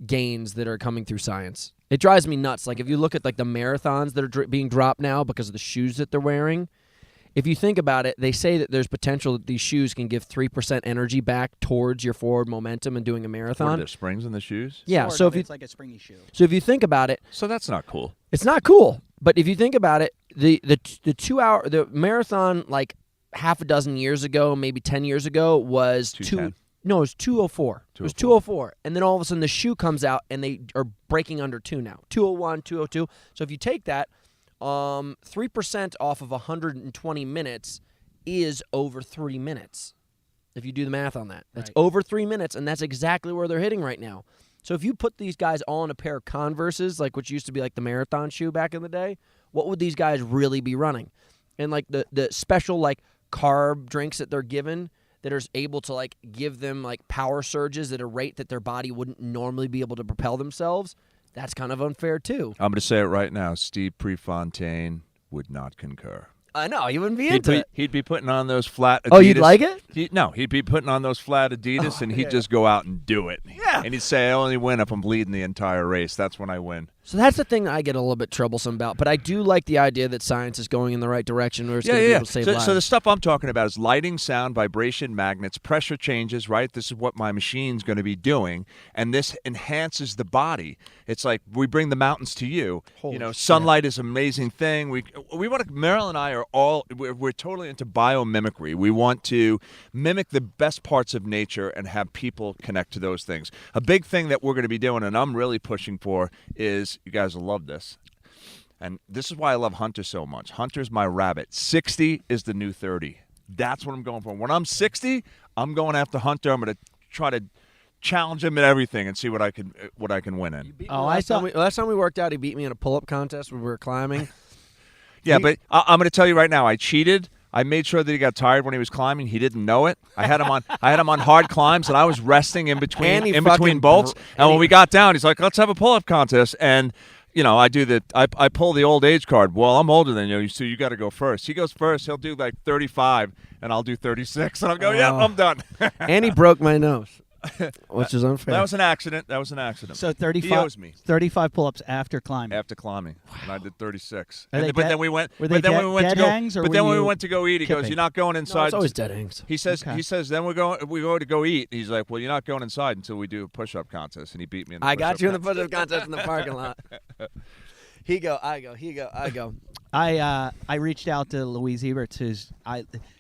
gains that are coming through science. It drives me nuts. Like if you look at like the marathons that are being dropped now because of the shoes that they're wearing. If you think about it, they say that there's potential that these shoes can give 3% energy back towards your forward momentum and doing a What are marathon. there springs in the shoes? Yeah, so if it's like a springy shoe. you think about it, So that's not cool. it's not cool. But if you think about it, the 2 hour the marathon like half a dozen years ago, maybe 10 years ago was 2:10. No, it was 2:04. It was 2:04. And then all of a sudden the shoe comes out and they are breaking under 2 now. 2:01, 2:02. So if you take that 3% off of 120 minutes is over 3 minutes. If you do the math on that. That's Right. over 3 minutes, and that's exactly where they're hitting right now. So if you put these guys all in a pair of Converses, like which used to be like the marathon shoe back in the day, what would these guys really be running? And like the special like carb drinks that they're given that are able to like give them like power surges at a rate that their body wouldn't normally be able to propel themselves, that's kind of unfair too. I'm going to say it right now. Steve Prefontaine would not concur. I know, you wouldn't be into it. He'd be putting on those flat Adidas. Oh, you'd like it? He'd be putting on those flat Adidas, and he'd just go out and do it. Yeah. And he'd say, I only win if I'm bleeding the entire race. That's when I win. So that's the thing that I get a little bit troublesome about. But I do like the idea that science is going in the right direction where it's going to be able to save lives. So the stuff I'm talking about is lighting, sound, vibration, magnets, pressure changes, right? This is what my machine's going to be doing, and this enhances the body. It's like we bring the mountains to you. Holy shit. Sunlight is an amazing thing. We want to, Meryl and I are all, we're totally into biomimicry. We want to mimic the best parts of nature and have people connect to those things. A big thing that we're going to be doing, and I'm really pushing for, is you guys will love this. And this is why I love Hunter so much. Hunter's my rabbit. 60 is the new 30. That's what I'm going for. When I'm 60, I'm going after Hunter. I'm going to try to challenge him at everything and see what I can win in. Last time we worked out, he beat me in a pull-up contest when we were climbing. Yeah, but I'm going to tell you right now, I cheated. I made sure that he got tired when he was climbing. He didn't know it. I had him on hard climbs, and I was resting in between bolts. And when we got down, he's like, "Let's have a pull-up contest." And I pull the old age card. Well, I'm older than you, so you got to go first. He goes first. He'll do like 35, and I'll do 36, and I'll go, "Yeah, I'm done." And he broke my nose, which is unfair. That was an accident. So He owes me 35 pull-ups after climbing. after climbing, and I did 36. Are they But then dead- we went. were they But then dead- we went to dead go. hangs, or But were then when we you went to go eat, he goes, kipping? "You're not going No, inside." it's always dead hangs. He says. Okay. He says. Then we go to go eat. He's like, "Well, you're not going inside until we do a push-up contest." And he beat me in the I got push-up you in the contest. push-up contest in the parking lot. He go, I go, he go, I go. I reached out to Louise Eberts, who's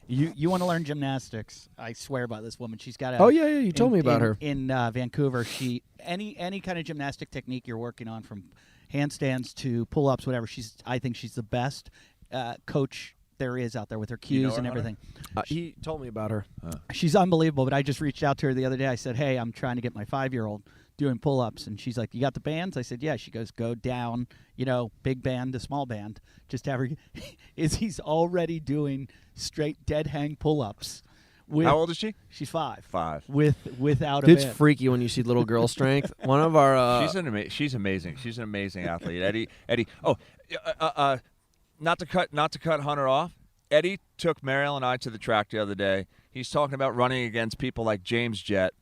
you want to learn gymnastics? I swear by this woman. She's got a Oh yeah, you told me about her. in Vancouver. She any kind of gymnastic technique you're working on, from handstands to pull-ups, whatever. I think she's the best coach there is out there with her cues know her, and Hunter? everything. He told me about her. She's unbelievable. But I just reached out to her the other day. I said, "Hey, I'm trying to get my 5-year-old doing pull-ups," and she's like, "You got the bands?" I said, "Yeah." She goes, "Go down, big band to small band. Just have her." He's already doing straight dead hang pull-ups. How old is she? She's 5. 5. Without a Dude's bib. freaky when you see little girl strength. One of our She's amazing. She's an amazing athlete. Eddie. Oh, not to cut Hunter off. Eddie took Mariel and I to the track the other day. He's talking about running against people like James Jett.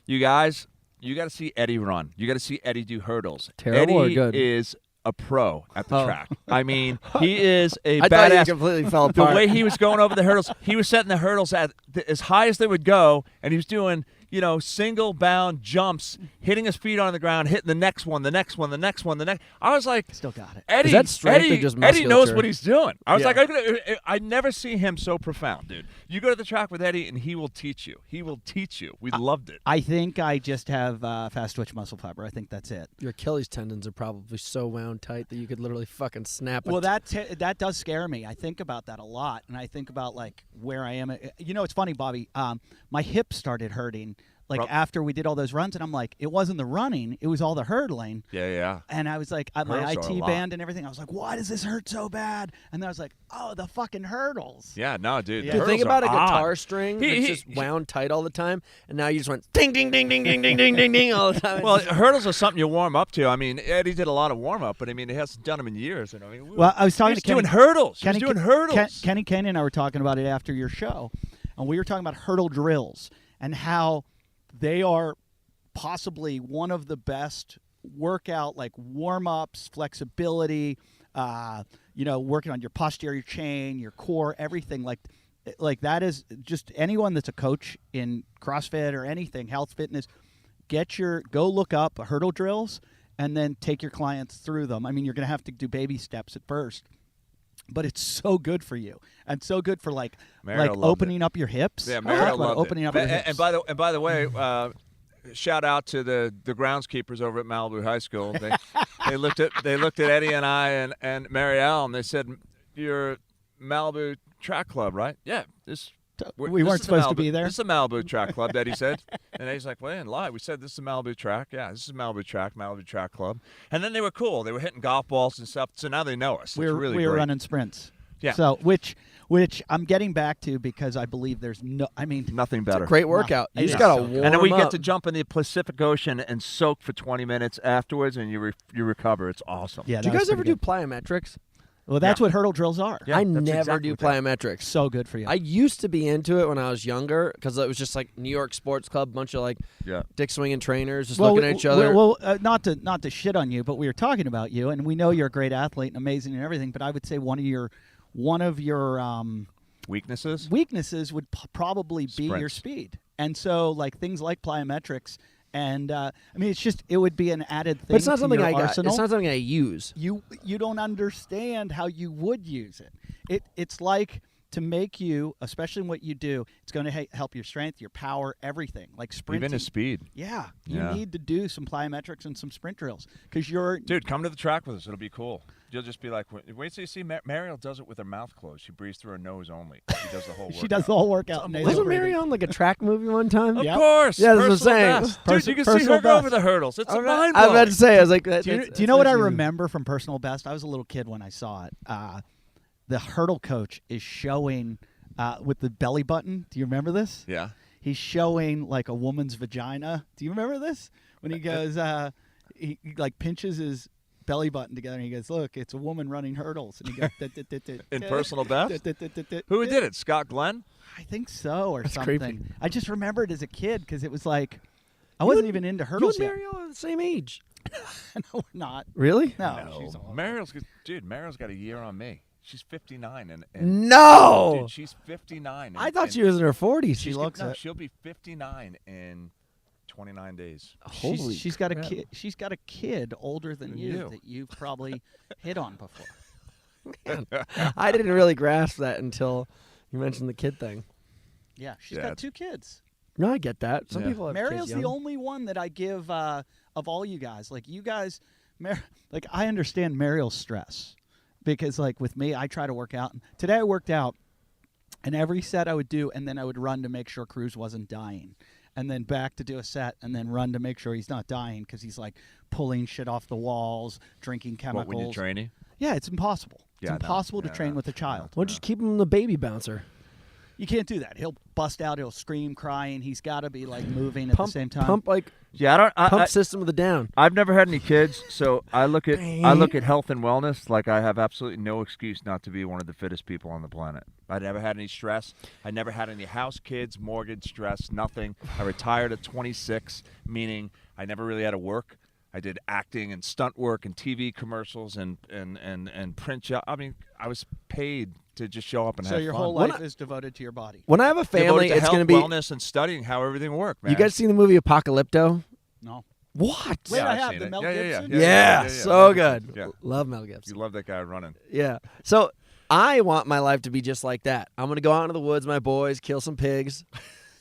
You guys, you got to see Eddie run. You got to see Eddie do hurdles. Terrible Eddie or good? is a pro at the track. I mean, he is a I thought you badass. completely fell The apart. way he was going over the hurdles, he was setting the hurdles at as high as they would go, and he was doing, single bound jumps, hitting his feet on the ground, hitting the next one, the next one, the next one, the next. I was like, Still got it. Eddie, Is that strength or Eddie, just Eddie knows musculature? what he's doing. I was Yeah. like, I never see him so profound, dude. You go to the track with Eddie, and he will teach you. He will teach you. We loved it. I think I just have fast twitch muscle fiber. I think that's it. Your Achilles tendons are probably so wound tight that you could literally fucking snap it. Well, that does scare me. I think about that a lot, and I think about like where I am. It's funny, Bobby. My hip started hurting after we did all those runs, and I'm like, it wasn't the running, it was all the hurdling. Yeah. And I was like, my Hurdles are a IT lot. band and everything. I was like, why does this hurt so bad? And then I was like, oh, the fucking hurdles. Yeah, no, dude. Yeah. The Dude, think hurdles about a are guitar odd. string He- that's he- just wound tight all the time, and now you just went ding, ding, ding, ding, ding, ding, ding, ding, ding all the time. Well, hurdles are something you warm up to. I mean, Eddie did a lot of warm up, but I mean, he hasn't done them in years. And I mean, Well, I was talking he to was Kenny. doing hurdles. Kenny, he was doing hurdles. Kenny Kane and I were talking about it after your show, and we were talking about hurdle drills and how they are possibly one of the best workout, like warm-ups, flexibility, working on your posterior chain, your core, everything. Like that is just anyone that's a coach in CrossFit or anything, health, fitness, go look up hurdle drills and then take your clients through them. I mean, you're going to have to do baby steps at first. But it's so good for you, and so good for Mario loved opening up your hips. Yeah, Talk Mario about loved opening it. up your hips. And by the way, shout out to the groundskeepers over at Malibu High School. They looked at Eddie and I and Marielle, and they said, "You're Malibu Track Club, right?" Yeah, We weren't supposed to be there. This is a Malibu Track Club, Eddie said. And Eddie's like, well, I didn't lie. We said this is a Malibu Track. Yeah, this is Malibu Track Club. And then they were cool. They were hitting golf balls and stuff. So now they know us. we It's were really we were great. running sprints. Yeah. So which I'm getting back to because I believe there's Nothing better. great workout. You It just is gotta so good. warm And then we get up. to jump in the Pacific Ocean and soak for 20 minutes afterwards, and you recover. It's awesome. Yeah. Do you that was guys ever pretty do good. plyometrics? Well, that's Yeah. what hurdle drills are. Yeah, I that's never exactly do what that- plyometrics. So good for you. I used to be into it when I was younger because it was just like New York Sports Club, bunch of Yeah. dick swinging trainers just looking at each other. Not to shit on you, but we were talking about you, and we know you're a great athlete and amazing and everything. But I would say one of your Weaknesses? weaknesses would probably be your Sprints. speed, and so things like plyometrics, and it would be an added thing. But it's not to something your I got. arsenal. It's not something I use. You don't understand how you would use it. It's like to make you, especially in what you do, it's going to help your strength, your power, everything. Like sprinting. Even his speed. Yeah, you Yeah. need to do some plyometrics and some sprint drills because you're. Dude, come to the track with us. It'll be cool. You'll just be like, wait till you see Mariel does it with her mouth closed. She breathes through her nose only. She does the whole workout. She does the whole workout. nasal Wasn't breathing. Mary on like a track movie one time? Of Yep. course. Yeah, that's what I'm Personal saying. best. Dude, you can see Personal her go over best. the hurdles. It's I was mind about blowing. to say, I was like, Do you know what I remember from Personal Best? I was a little kid when I saw it. The hurdle coach is showing with the belly button. Do you remember this? Yeah. He's showing like a woman's vagina. Do you remember this? When he goes, he like pinches his belly button together and he goes, "Look, it's a woman running hurdles." And he goes, In Personal Best? Who did it? Scott Glenn? I think so, or That's something. creepy. I just remembered as a kid because it was like I wasn't even into hurdles You yet. and Mary are the same age. No, we're not. Really? No, she's old. Mariel's got a year on me. She's 59 and No. dude, she's 59. I thought she was in her 40s. She looks it. She'll be 59 in 29 days. Holy She's got a crap. kid. She's got a kid older than Than you you. that you've probably hit on before. I didn't really grasp that until you mentioned the kid thing. Yeah, she's Yeah, got it's- 2 kids. No, I get that. Some Yeah. people have Mariel's kids the young. only one that I give of all you guys. Like you guys, like I understand Mariel's stress because like with me, I try to work out. Today I worked out, and every set I would do, and then I would run to make sure Cruz wasn't dying, and then back to do a set, and then run to make sure he's not dying because he's like pulling shit off the walls, drinking chemicals. What, when you're training? Yeah, it's impossible. Yeah, I It's know. impossible to Yeah, I train know. with a child. Well, just keep him the baby bouncer. You can't do that. He'll bust out. He'll scream, crying. He's got to be like moving at the same time. Pump like Yeah, pump system of the down. I've never had any kids, so I look at health and wellness like I have absolutely no excuse not to be one of the fittest people on the planet. I never had any stress. I never had any house, kids, mortgage, stress, nothing. I retired at 26, meaning I never really had to work. I did acting and stunt work and TV commercials and print job. I mean, I was paid to just show up and have fun. So your whole life is devoted to your body. When I have a family, Devoted to it's health, going to be wellness and studying how everything worked, man. You guys seen the movie Apocalypto? No. What? Wait, Yeah, I I've have seen the it. Mel Yeah, Gibson. Yeah, so good. Yeah. Love Mel Gibson. You love that guy running. Yeah. So I want my life to be just like that. I'm going to go out into the woods, my boys, kill some pigs,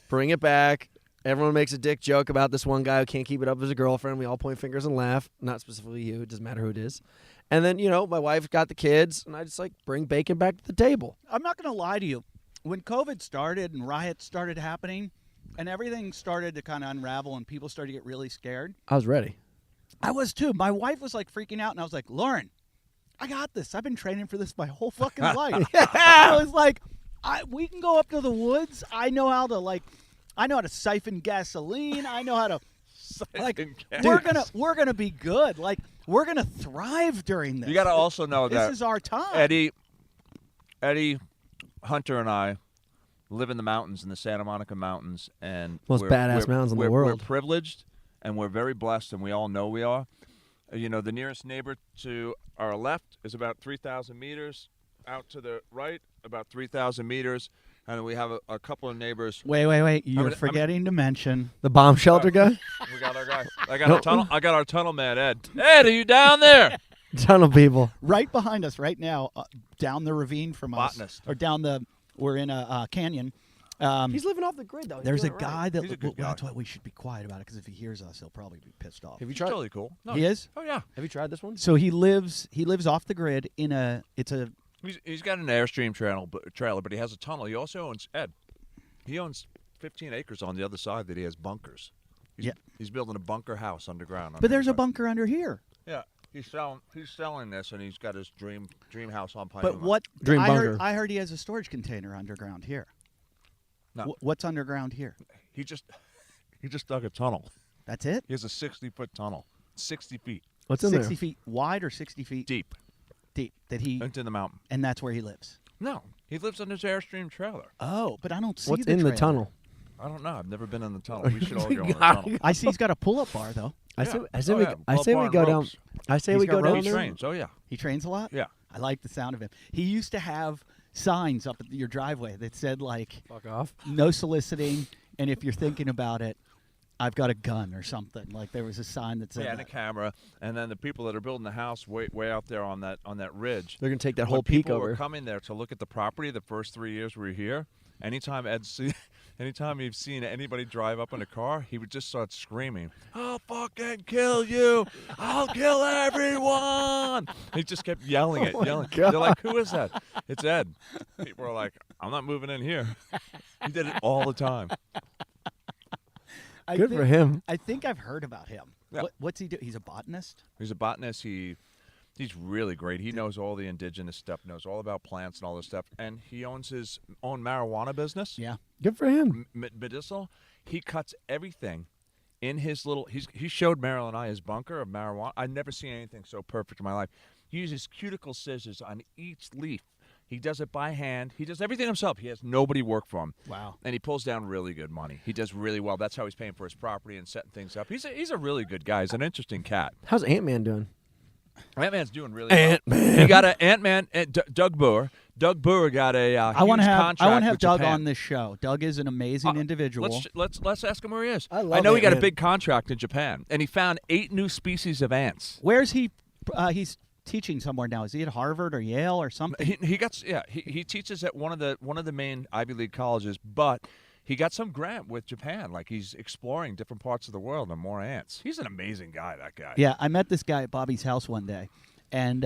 bring it back. Everyone makes a dick joke about this one guy who can't keep it up with his girlfriend. We all point fingers and laugh. Not specifically you. It doesn't matter who it is. And then, my wife got the kids, and I just, bring bacon back to the table. I'm not going to lie to you. When COVID started and riots started happening and everything started to kind of unravel and people started to get really scared, I was ready. I was too. My wife was freaking out, and I was like, Lauren, I got this. I've been training for this my whole fucking life. I was like, we can go up to the woods. I know how to siphon gasoline. I know how to we're gonna be good. We're gonna thrive during this. You got to also know that this is our time. Eddie, Hunter, and I live in the mountains, in the Santa Monica Mountains, and Most badass mountains in the world. We're privileged, and we're very blessed, and we all know we are. The nearest neighbor to our left is about 3,000 meters. Out to the right, about 3,000 meters. And we have a couple of neighbors. Wait. You're forgetting to mention the bomb shelter guy? We got our guy. I got our tunnel man, Ed. Ed, are you down there? Tunnel people. Right behind us right now, down the ravine from us. Botanist. Or we're in a canyon. He's living off the grid, though. There's a guy that... He's a good guy. That's why we should be quiet about it, because if he hears us, he'll probably be pissed off. Have you It's tried? totally cool. No. He is? Oh, yeah. Have you tried this one? So he lives off the grid in He's got an Airstream trailer, but he has a tunnel. He also owns, Ed, he owns 15 acres on the other side that he has bunkers. He's building a bunker house underground. But there's a bunker under here. Yeah. He's selling this, and he's got his dream house on Pine. But what Dream bunker. I heard he has a storage container underground here. No. What's underground here? He just dug a tunnel. That's it? He has a 60-foot tunnel, 60 feet What's in there? 60 feet wide or 60 feet deep that he into the mountain. and that's where he lives. No, he lives on his Airstream trailer. Oh, but I don't see What's the in the trailer. tunnel? I don't know. I've never been in the tunnel. We should all go in the tunnel. I see he's got a pull-up bar though. I say we Pull-up go bar down. ropes. I say He's we got go down ropes. He there. trains. Oh, yeah. He trains a lot? Yeah. I like the sound of him. He used to have signs up at your driveway that said Fuck off. no soliciting, and if you're thinking about it, I've got a gun or something. There was a sign that said Yeah, and a that. camera. And then the people that are building the house way out there on that ridge. They're gonna take that when whole peak people over. were coming there to look at the property the first 3 years we were here, anytime you've seen anybody drive up in a car, he would just start screaming, "I'll fucking kill you! I'll kill everyone!" He just kept yelling it. God. They're like, "Who is that?" It's Ed. People are like, "I'm not moving in here." He did it all the time. Good for him. I think I've heard about him. Yeah. What's he do? He's a botanist? He's a botanist. He's really great. He knows all the indigenous stuff, knows all about plants and all this stuff. And he owns his own marijuana business. Yeah. Good for him. Medicinal. He cuts everything in his little. He showed Meryl and I his bunker of marijuana. I've never seen anything so perfect in my life. He uses cuticle scissors on each leaf. He does it by hand. He does everything himself. He has nobody work for him. Wow. And he pulls down really good money. He does really well. That's how he's paying for his property and setting things up. He's a really good guy. He's an interesting cat. How's Ant-Man doing? Ant-Man's doing really well. Ant-Man. He got an Ant-Man. Doug Boer. Doug Boer got a I want to contract have with Doug Japan. on this show. Doug is an amazing individual. Let's ask him where he is. I love know he got a Ant-Man. big contract in Japan, and he found 8 new species of ants. Where's he? He's teaching somewhere now. Is he at Harvard or Yale or something? He teaches at one of the main Ivy League colleges, but he got some grant with Japan. He's exploring different parts of the world and more ants. He's an amazing guy. That guy. Yeah, I met this guy at Bobby's house one day, and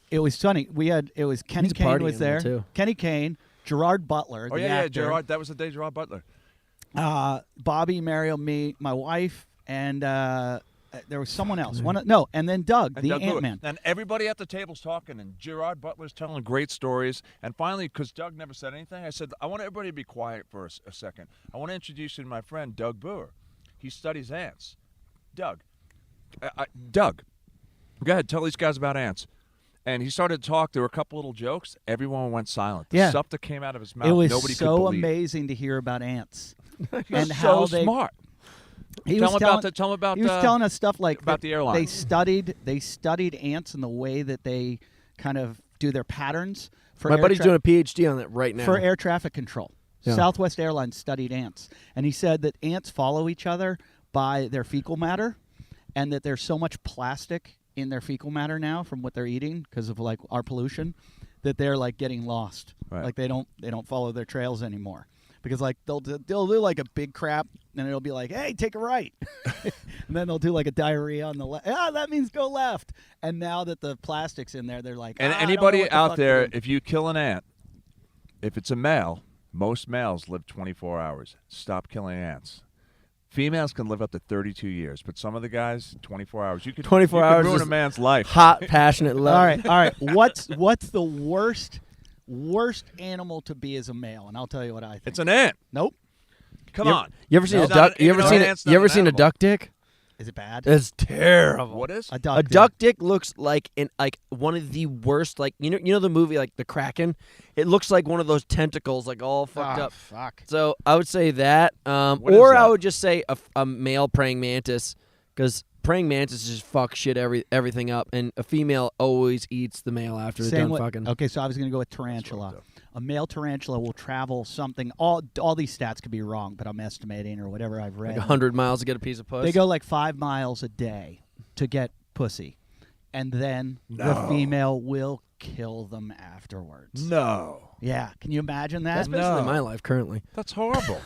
it was funny. It was Kenny He's a Kane party was animal, there. too. Kenny Kane, Gerard Butler, Oh the yeah, actor, Gerard. That was the day Gerard Butler. Bobby, Mario, me, my wife, and there was someone else. And then Doug, And the Doug Brewer. Ant-Man. And everybody at the table's talking, and Gerard Butler's telling great stories. And finally, because Doug never said anything, I said, I want everybody to be quiet for a second. I want to introduce you to my friend, Doug Brewer. He studies ants. Doug, go ahead, tell these guys about ants. And he started to talk. There were a couple little jokes. Everyone went silent. The stuff that came out of his mouth, it was nobody so could believe. amazing to hear about ants. And so how smart. Tell him about. He was telling us stuff like about the airline. They studied ants and the way that they kind of do their patterns. My buddy's doing a PhD on that right now. For air traffic control. Yeah. Southwest Airlines studied ants, and he said that ants follow each other by their fecal matter, and that there's so much plastic in their fecal matter now from what they're eating because of like our pollution that they're like getting lost. Right. Like they don't follow their trails anymore because like they'll do like a big crap and it'll be like, hey, take a right, and then they'll do like a diarrhea on the left. That means go left. And now that the plastic's in there, they're like, And I don't know anybody what the out fuck there, to do. if you kill an ant, if it's a male, most males live 24 hours. Stop killing ants. Females can live up to 32 years, but some of the guys, 24 hours. You could 24 hours ruin is a man's life. Hot, passionate love. All right. What's the worst animal to be as a male? And I'll tell you what I think. It's an ant. Nope. Come You on. You ever seen It's a not duck? You ever an seen ant's it? not You ever an seen a animal. duck dick? Is it bad? It's terrible. What is? A duck. A dick. duck dick looks like one of the worst. Like you know the movie like the Kraken. It looks like one of those tentacles, like all fucked up. Fuck. So I would say that, What is or I that? would just say a male praying mantis, because praying mantis just fuck shit everything up, and a female always eats the male after they're Same done way- fucking. Okay, so I was going to go with tarantula. A male tarantula will travel something. All these stats could be wrong, but I'm estimating or whatever I've read. Like 100 miles to get a piece of puss. They go like 5 miles a day to get pussy, and then the No. female will kill them afterwards. No. Yeah, can you imagine that? That's basically No. my life currently. That's horrible.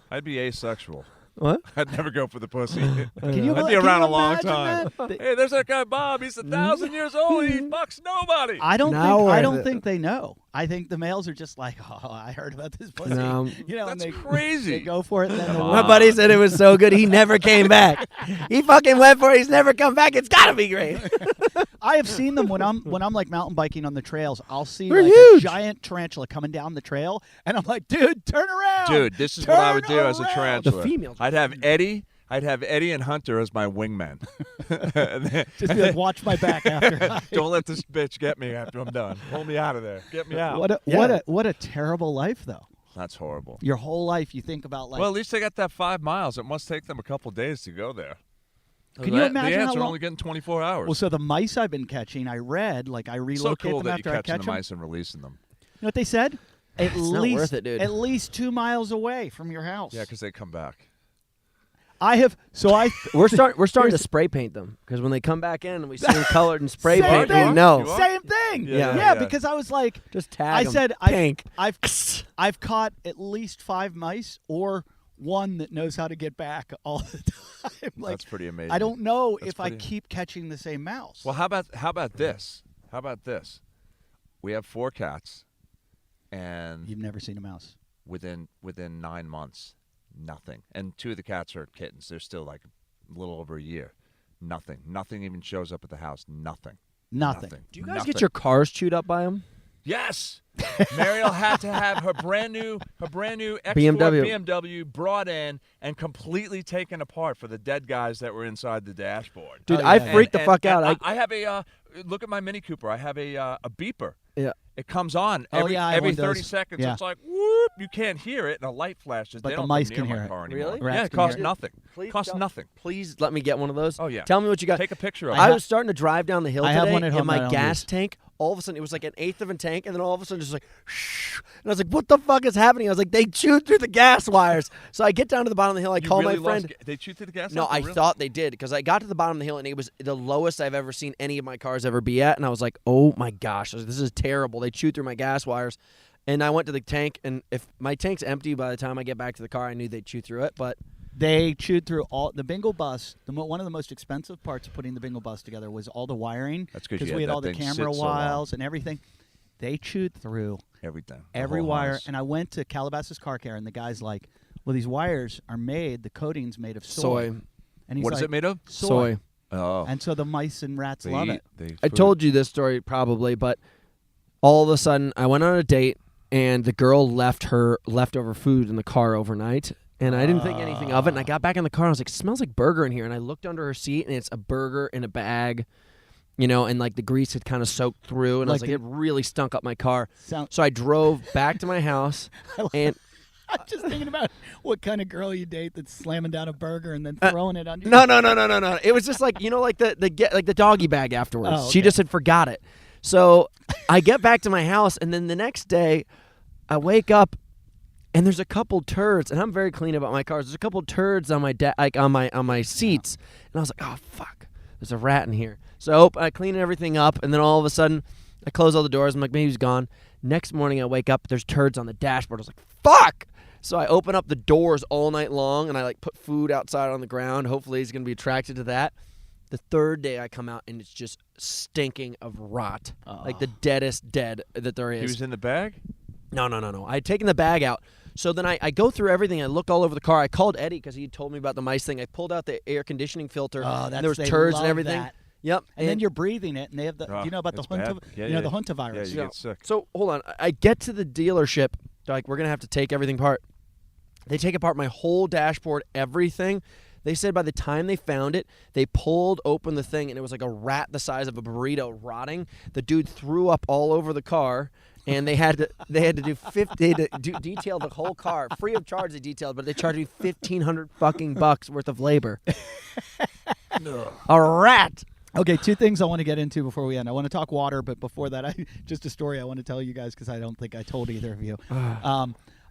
I'd be asexual. What? I'd never go for the pussy. Can you I'd be can around you a long imagine time. that? Hey, there's that guy Bob. He's 1,000 years old. He fucks nobody. I don't Now think. we're I at don't it. think they know. I think the males are just like, oh, I heard about this pussy. No. You know, That's and they, crazy. They go for it, and then the Come My on. buddy said it was so good he never came back. He fucking went for it. He's never come back. It's gotta be great. I have seen them when I'm like mountain biking on the trails. I'll see They're like huge. a giant tarantula coming down the trail, and I'm like, dude, turn around. Dude, this is what I would Turn do as a around. tarantula. The females I'd have Eddie and Hunter as my wingmen. Just be like, watch my back after. Don't let this bitch get me after I'm done. Pull me out of there. Get me out. What a terrible life though. That's horrible. Your whole life you think about like. Well, at least they got that 5 miles. It must take them a couple days to go there. Can you imagine the ants how are long? only getting 24 hours. Well, so the mice I've been catching, I read like I relocate so cool them that after you're I catching catch the them. mice and releasing them. You know what they said? At It's not least worth it, dude. At least 2 miles away from your house. Yeah, because they come back. I have. So I. We're starting to Here's- spray paint them because when they come back in and we see them colored and spray Same paint, thing. we know. You are? Same thing. Yeah, Yeah, yeah. because I was like, Just tag I 'em. said pink. I've caught at least 5 mice or one that knows how to get back all the time. Like That's pretty amazing. I don't know That's if I pretty- keep catching the same mouse. Well, how about this? How about this? We have 4 cats, and You've never seen a mouse. within 9 months, nothing. And 2 of the cats are kittens. They're still like a little over a year. Nothing. Nothing even shows up at the house. Nothing. Nothing. Do you guys Nothing. get your cars chewed up by them? Yes. Mariel had to have her brand new X4 BMW brought in and completely taken apart for the dead guys that were inside the dashboard. Dude, Oh, I yeah. freaked the fuck out. I have a look at my Mini Cooper. I have a beeper. Yeah. It comes on Oh, every yeah, I have every one of 30 those. seconds. Yeah. It's like whoop, you can't hear it, and a light flashes. But They the don't mice come can near hear my it. car anymore. Really? Rats Yeah, it can costs hear it. nothing. Please Costs don't- nothing. Please let me get one of those. Oh, yeah. Tell me what you got. Take a picture of it. I was starting to drive down the hill I have today, one at home and that I my don't gas use. tank, all of a sudden, it was like an eighth of a tank, and then all of a sudden, just like, shh. And I was like, what the fuck is happening? I was like, they chewed through the gas wires. So I get down to the bottom of the hill. I You call really my friend. lost they chewed through the gas? No, tank? I Really? thought they did because I got to the bottom of the hill and it was the lowest I've ever seen any of my cars ever be at. And I was like, oh my gosh, I was like, this is terrible. They chewed through my gas wires. And I went to the tank, and if my tank's empty by the time I get back to the car, I knew they'd chew through it. But They chewed through all the bingo bus. One of the most expensive parts of putting the bingo bus together was all the wiring. That's 'cause you we had had all that the thing camera sit so long. wires and everything. They chewed through Everything. The every whole wire. house. And I went to Calabasas Car Care, and the guy's like, well, these wires are made, the coating's made of soy. And he's What like, is it made of? Soy. Oh. And so the mice and rats love it. I told you this story probably, but all of a sudden I went on a date and the girl left her leftover food in the car overnight. And I didn't think anything of it. And I got back in the car and I was like, it smells like burger in here. And I looked under her seat and it's a burger in a bag, and like the grease had kind of soaked through. And I was like, it really stunk up my car. So I drove back to my house and I'm just thinking about what kind of girl you date that's slamming down a burger and then throwing it under. No. It was just like, like the doggy bag afterwards. Oh, okay. She just had forgot it. So I get back to my house and then the next day I wake up and there's a couple turds, and I'm very clean about my cars. There's a couple turds on my on my seats, and I was like, oh fuck, there's a rat in here. So I clean everything up, and then all of a sudden, I close all the doors. I'm like, maybe he's gone. Next morning, I wake up, there's turds on the dashboard. I was like, fuck. So I open up the doors all night long, and I like put food outside on the ground. Hopefully, he's gonna be attracted to that. The third day, I come out, and it's just stinking of rot, like the deadest dead that there is. He was in the bag? No. I had taken the bag out. So then I go through everything. I look all over the car. I called Eddie because he told me about the mice thing. I pulled out the air conditioning filter. And there was turds and everything. That. Yep. And then you're breathing it, and they have the Oh, you know about the it's bad. the Hunta virus. Yeah, you get sick. So hold on. I get to the dealership. They're like, we're gonna have to take everything apart. They take apart my whole dashboard, everything. They said by the time they found it, they pulled open the thing, and it was like a rat the size of a burrito rotting. The dude threw up all over the car. And they had to detail the whole car free of charge. They detailed, but they charged me $1,500 fucking bucks worth of labor. A rat. Okay, two things I want to get into before we end. I want to talk water, but before that, just a story I want to tell you guys because I don't think I told either of you.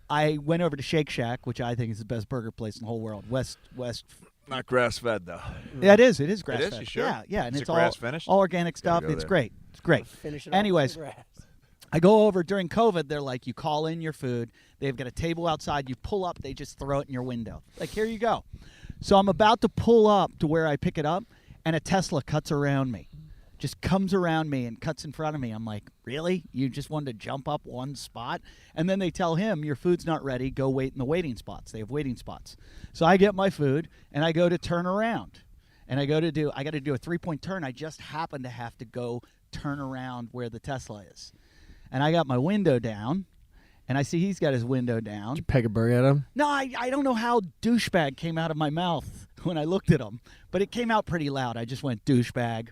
I went over to Shake Shack, which I think is the best burger place in the whole world. West. Not grass-fed, though. Yeah, it is. It is grass-fed. It is? You sure? Yeah, and Is it's it grass-finished? all organic stuff. It's great. It's great. Finish it off Anyways. with grass. I go over during COVID. They're like, you call in your food. They've got a table outside. You pull up. They just throw it in your window. Like, here you go. So I'm about to pull up to where I pick it up, and a Tesla cuts around me. Just comes around me and cuts in front of me. I'm like, really? You just wanted to jump up one spot? And then they tell him, your food's not ready. Go wait in the waiting spots. They have waiting spots. So I get my food, and I go to turn around. And I got to do a 3-point turn. I just happen to have to go turn around where the Tesla is. And I got my window down, and I see he's got his window down. Did you peg a burger at him? No, I don't know how douchebag came out of my mouth when I looked at him, but it came out pretty loud. I just went douchebag.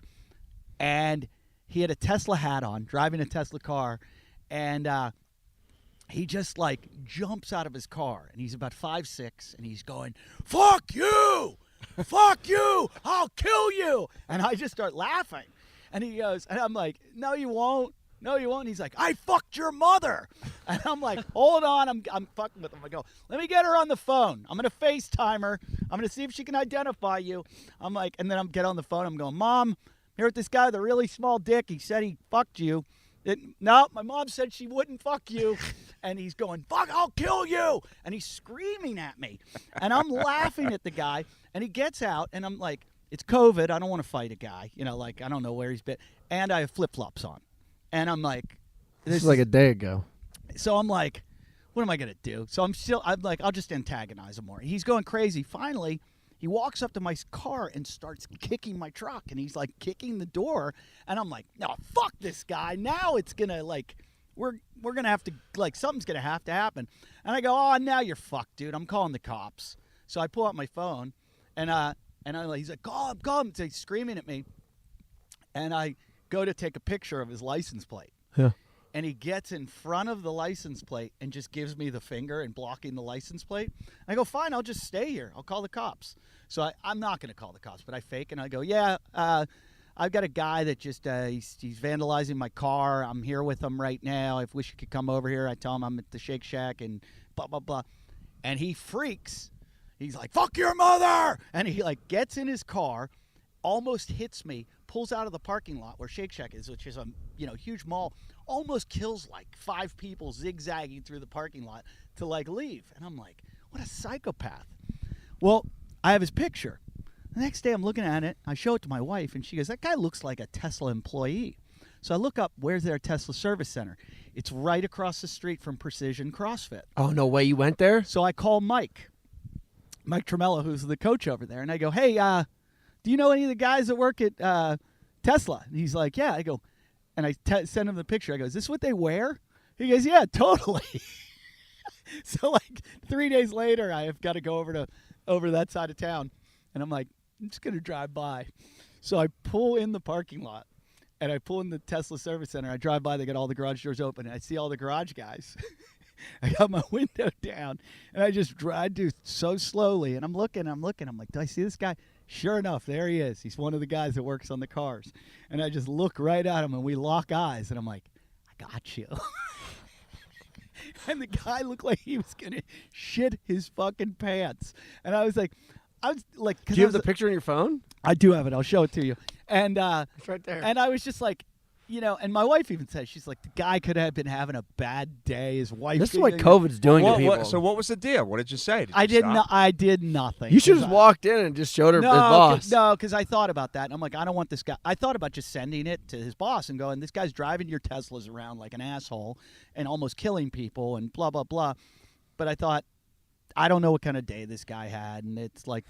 And he had a Tesla hat on, driving a Tesla car, and he just like jumps out of his car, and he's about 5'6", and he's going, "Fuck you! Fuck you! I'll kill you!" And I just start laughing. And he goes, and I'm like, "No, you won't. No, you won't." And he's like, "I fucked your mother." And I'm like, "Hold on." I'm fucking with him. I go, "Let me get her on the phone. I'm going to FaceTime her. I'm going to see if she can identify you." I'm like, and then I'm get on the phone. I'm going, "Mom, here with this guy with a really small dick. He said he fucked you." No, my mom said she wouldn't fuck you. And he's going, "Fuck, I'll kill you." And he's screaming at me. And I'm laughing at the guy. And he gets out, and I'm like, it's COVID. I don't want to fight a guy. Like, I don't know where he's been. And I have flip-flops on. And I'm like, this is like a day ago. So I'm like, what am I going to do? So I'm like, I'll just antagonize him more. He's going crazy. Finally, he walks up to my car and starts kicking my truck. And he's like kicking the door. And I'm like, no, fuck this guy. Now it's going to like, we're going to have to, like, something's going to have to happen. And I go, oh, now you're fucked, dude. I'm calling the cops. So I pull out my phone and he's like, call him. So he's screaming at me. And I go to take a picture of his license plate. Yeah. And he gets in front of the license plate and just gives me the finger and blocking the license plate. I go, fine, I'll just stay here. I'll call the cops. So I'm not going to call the cops, but I fake and I go, yeah, I've got a guy that just he's vandalizing my car. I'm here with him right now. I wish you could come over here. I tell him I'm at the Shake Shack and blah, blah, blah. And he freaks. He's like, fuck your mother. And he like gets in his car, almost hits me, pulls out of the parking lot where Shake Shack is, which is a huge mall, almost kills like 5 people zigzagging through the parking lot to like leave. And I'm like, what a psychopath. Well, I have his picture. The next day I'm looking at it, I show it to my wife, and she goes, that guy looks like a Tesla employee. So I look up, where's their Tesla service center? It's right across the street from Precision CrossFit. Oh, no way, you went there? So I call Mike Tremello, who's the coach over there, and I go, hey, do you know any of the guys that work at Tesla? And he's like, yeah. I go, and I send him the picture. I go, is this what they wear? He goes, yeah, totally. So like 3 days later, I have got to go over to that side of town, and I'm like, I'm just gonna drive by. So I pull in the parking lot, and I pull in the Tesla service center. I drive by, they got all the garage doors open, and I see all the garage guys. I got my window down, and I do so slowly, and I'm looking. I'm like, do I see this guy? Sure enough, there he is. He's one of the guys that works on the cars, and I just look right at him, and we lock eyes, and I'm like, I got you. And the guy looked like he was gonna shit his fucking pants, and I was like, do you have the picture on your phone? I do have it. I'll show it to you. And it's right there. And I was just like, and my wife even said, she's like, the guy could have been having a bad day. His wife. This is what COVID's doing to people. So what was the deal? What did you say? I did nothing. You should have walked in and just showed her his boss. No, because I thought about that, and I'm like, I don't want this guy. I thought about just sending it to his boss and going, this guy's driving your Teslas around like an asshole and almost killing people and blah blah blah. But I thought, I don't know what kind of day this guy had, and it's like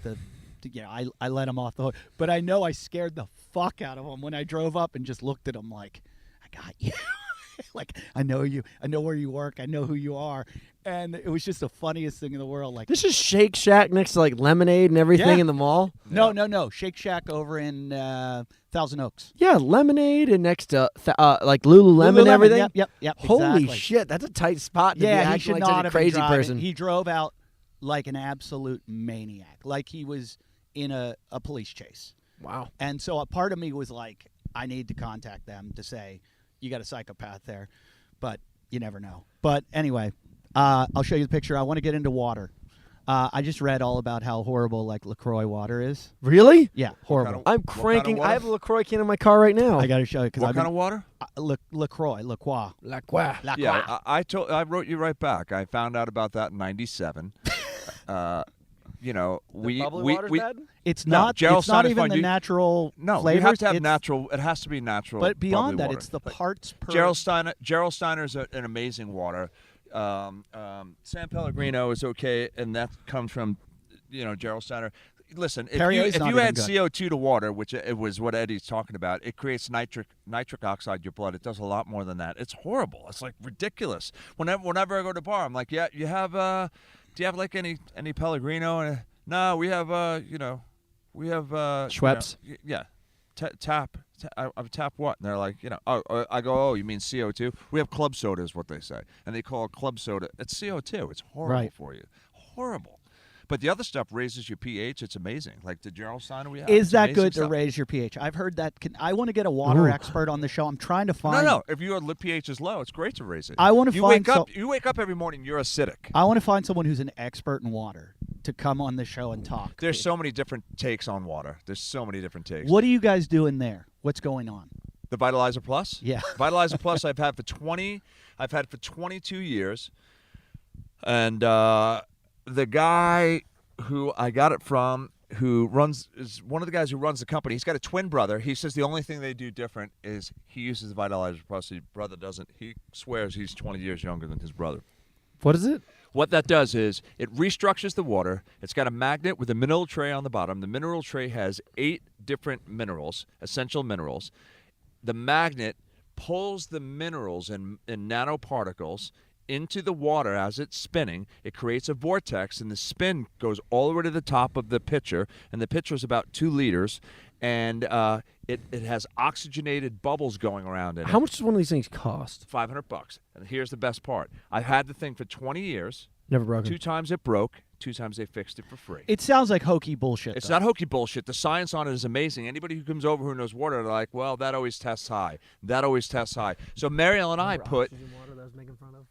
I let him off the hook. But I know I scared the fuck out of him when I drove up and just looked at him like, I got you. Like, I know you. I know where you work. I know who you are. And it was just the funniest thing in the world. Like, this is Shake Shack next to like Lemonade and everything in the mall? No. Shake Shack over in Thousand Oaks. Yeah, Lemonade and next to like Lululemon and everything. Yep. Holy exactly. shit, that's a tight spot to be he acting should like not such a have crazy been driving. person. He drove out like an absolute maniac, like he was in a police chase. Wow. And so a part of me was like, I need to contact them to say, you got a psychopath there, but you never know. But anyway, I'll show you the picture. I want to get into water. I just read all about how horrible like LaCroix water is. Really? Yeah, horrible. I'm cranking. I have a LaCroix can in my car right now. I got to show you. What kind of water? LaCroix. I wrote you right back. I found out about that in '97. Bad? It's not. Gerald It's not Steiner's even fine. the natural No, flavors. you have to have natural. It has to be natural. But beyond that, water. it's the parts per. Gerald Steiner's an amazing water. San Pellegrino is okay, and that comes from, Gerald Steiner. Listen, if you add CO2 to water, which it was what Eddie's talking about, it creates nitric oxide in your blood. It does a lot more than that. It's horrible. It's like ridiculous. Whenever I go to a bar, I'm like, yeah, you have do you have like any Pellegrino? And no, we have we have Schweppes. Yeah, tap. Tap what? And they're like, I go, oh, you mean CO2? We have club soda is what they say, and they call it club soda. It's CO2. It's horrible for you. Horrible. But the other stuff raises your pH. It's amazing. Like the Gerald Steiner we have. Is that good to raise your pH? I've heard that. I want to get a water expert on the show. I'm trying to find. No. If your pH is low, it's great to raise it. I want to find. You wake up every morning. You're acidic. I want to find someone who's an expert in water to come on the show and talk. There's so many different takes on water. There's so many different takes. What are you guys doing there? What's going on? The Vitalizer Plus? Yeah. Vitalizer Plus I've had for 22 years. And the guy who I got it from is one of the guys who runs the company. He's got a twin brother. He says the only thing they do different is he uses the Vitalizer Plus. His brother doesn't. He swears he's 20 years younger than his brother. What is it? What that does is it restructures the water. It's got a magnet with a mineral tray on the bottom. The mineral tray has 8 different minerals, essential minerals. The magnet pulls the minerals in nanoparticles into the water as it's spinning. It creates a vortex, and the spin goes all the way to the top of the pitcher, and the pitcher is about 2 liters, and it has oxygenated bubbles going around in it. How much does one of these things cost? $500. And here's the best part. I've had the thing for 20 years. Never broken. 2 times it broke. 2 times they fixed it for free. It sounds like hokey bullshit. It's though. not hokey bullshit. The science on it is amazing. Anybody who comes over who knows water, they're like, well, that always tests high. That always tests high. So Mariel and I put...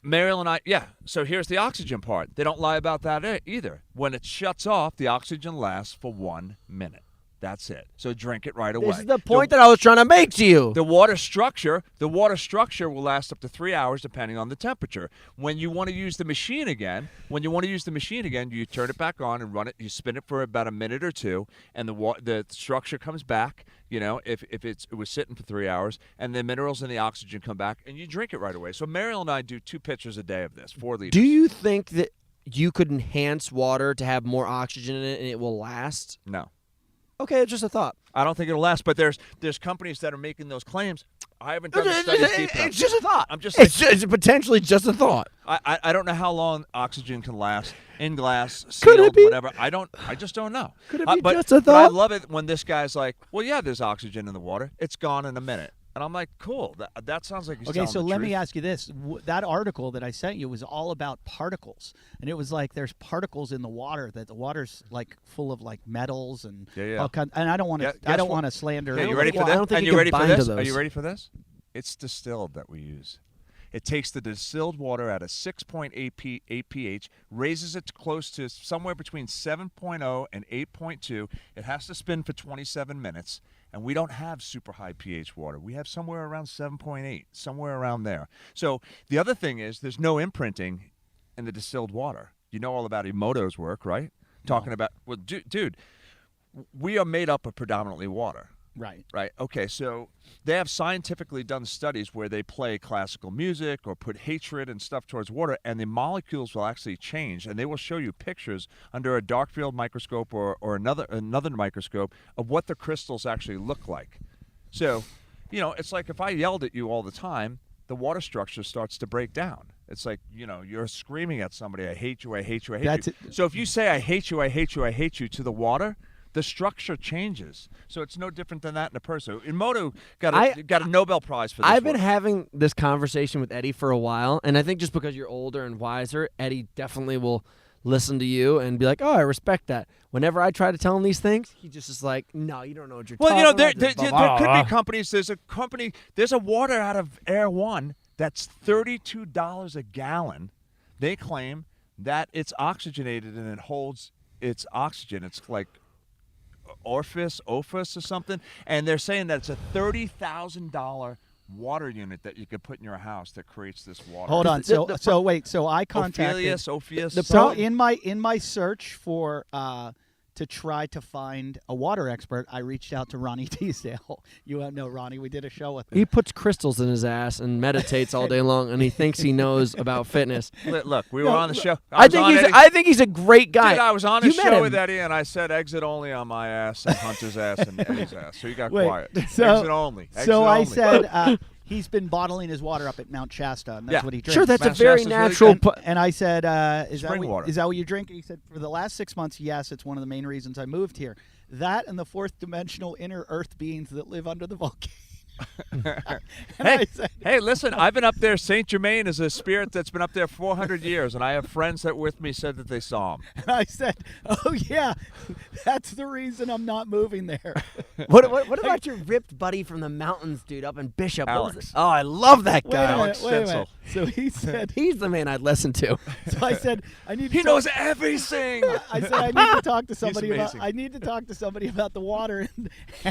Mariel and I, yeah. So here's the oxygen part. They don't lie about that either. When it shuts off, the oxygen lasts for 1 minute. That's it. So drink it right away. This is the point that I was trying to make to you. The water structure will last up to 3 hours depending on the temperature. When you want to use the machine again, you turn it back on and run it. You spin it for about a minute or 2, and the structure comes back. If it was sitting for 3 hours, and the minerals and the oxygen come back, and you drink it right away. So Mariel and I do 2 pitchers a day of this, 4 liters. Do you think that you could enhance water to have more oxygen in it and it will last? No. Okay, it's just a thought. I don't think it'll last. But there's companies that are making those claims. I haven't done the studies deep enough. It's just a thought. I'm just it's potentially just a thought. I don't know how long oxygen can last in glass, Could sealed, it be? whatever. I just don't know. Could it be but, just a but I thought? love it when this guy's like, well, yeah, there's oxygen in the water. It's gone in a minute. And I'm like, cool. That sounds like he's Okay, telling so the let truth. me ask you this. That article that I sent you was all about particles. And it was like there's particles in the water, that the water's like full of like metals and Yeah, yeah. all kinds. And I don't want to Yeah, guess what? want to slander. Okay, you don't ready think- for well, I this? don't think And you you can ready for bind to this? Are those. you ready for this? It's distilled that we use. It takes the distilled water at a 6.8 pH, raises it to close to somewhere between 7.0 and 8.2. It has to spin for 27 minutes, and we don't have super high pH water. We have somewhere around 7.8, somewhere around there. So the other thing is there's no imprinting in the distilled water. You know all about Emoto's work, right? Talking about, well, dude, we are made up of predominantly water. Right. Right. Okay. So they have scientifically done studies where they play classical music or put hatred and stuff towards water, and the molecules will actually change, and they will show you pictures under a dark field microscope or another microscope of what the crystals actually look like. So, it's like if I yelled at you all the time, the water structure starts to break down. It's like, you're screaming at somebody, I hate you, I hate you, I hate That's you. it. So if you say I hate you, I hate you, I hate you to the water, the structure changes. So it's no different than that in a person. Emoto got a Nobel Prize for this I've been work. having this conversation with Eddie for a while, and I think just because you're older and wiser, Eddie definitely will listen to you and be like, "Oh, I respect that." Whenever I try to tell him these things, he just is like, "No, you don't know what you're talking about." there Just blah, could blah, blah." be companies. There's a water out of Air One that's $32 a gallon. They claim that it's oxygenated and it holds its oxygen. It's like Ophis or something, and they're saying that it's a $30,000 water unit that you could put in your house that creates this water. Hold on. So wait. So I contacted. Ophius. So in my search for to try to find a water expert, I reached out to Ronnie Teasdale. You know Ronnie. We did a show with him. He puts crystals in his ass and meditates all day long, and he thinks he knows about fitness. Look, we were on the show. I think he's a great guy. Dude, I was on You a met show him. with Eddie, and I said exit only on my ass and Hunter's ass and Eddie's ass. So you got Wait, quiet. so- Exit only. Exit So I only. said he's been bottling his water up at Mount Shasta, and that's Yeah. what he drinks. Sure, that's a Mass very Shasta's really natural. good. And I said, is Spring water. that what you drink? And he said, for the last 6 months, yes, it's one of the main reasons I moved here. That and the fourth dimensional inner earth beings that live under the volcano. Hey, listen, I've been up there. Saint Germain is a spirit that's been up there 400 years, and I have friends that with me said that they saw him. And I said, oh, yeah, that's the reason I'm not moving there. What about your ripped buddy from the mountains, dude, up in Bishop? What was Alex. it? Oh, I love that Wait guy. a minute, Alex wait a minute. Sensel. So he said, He's the man I'd listen to. so I said, I need to He talk- knows everything. I said I need to talk to somebody about. amazing. I need to talk to somebody about the water,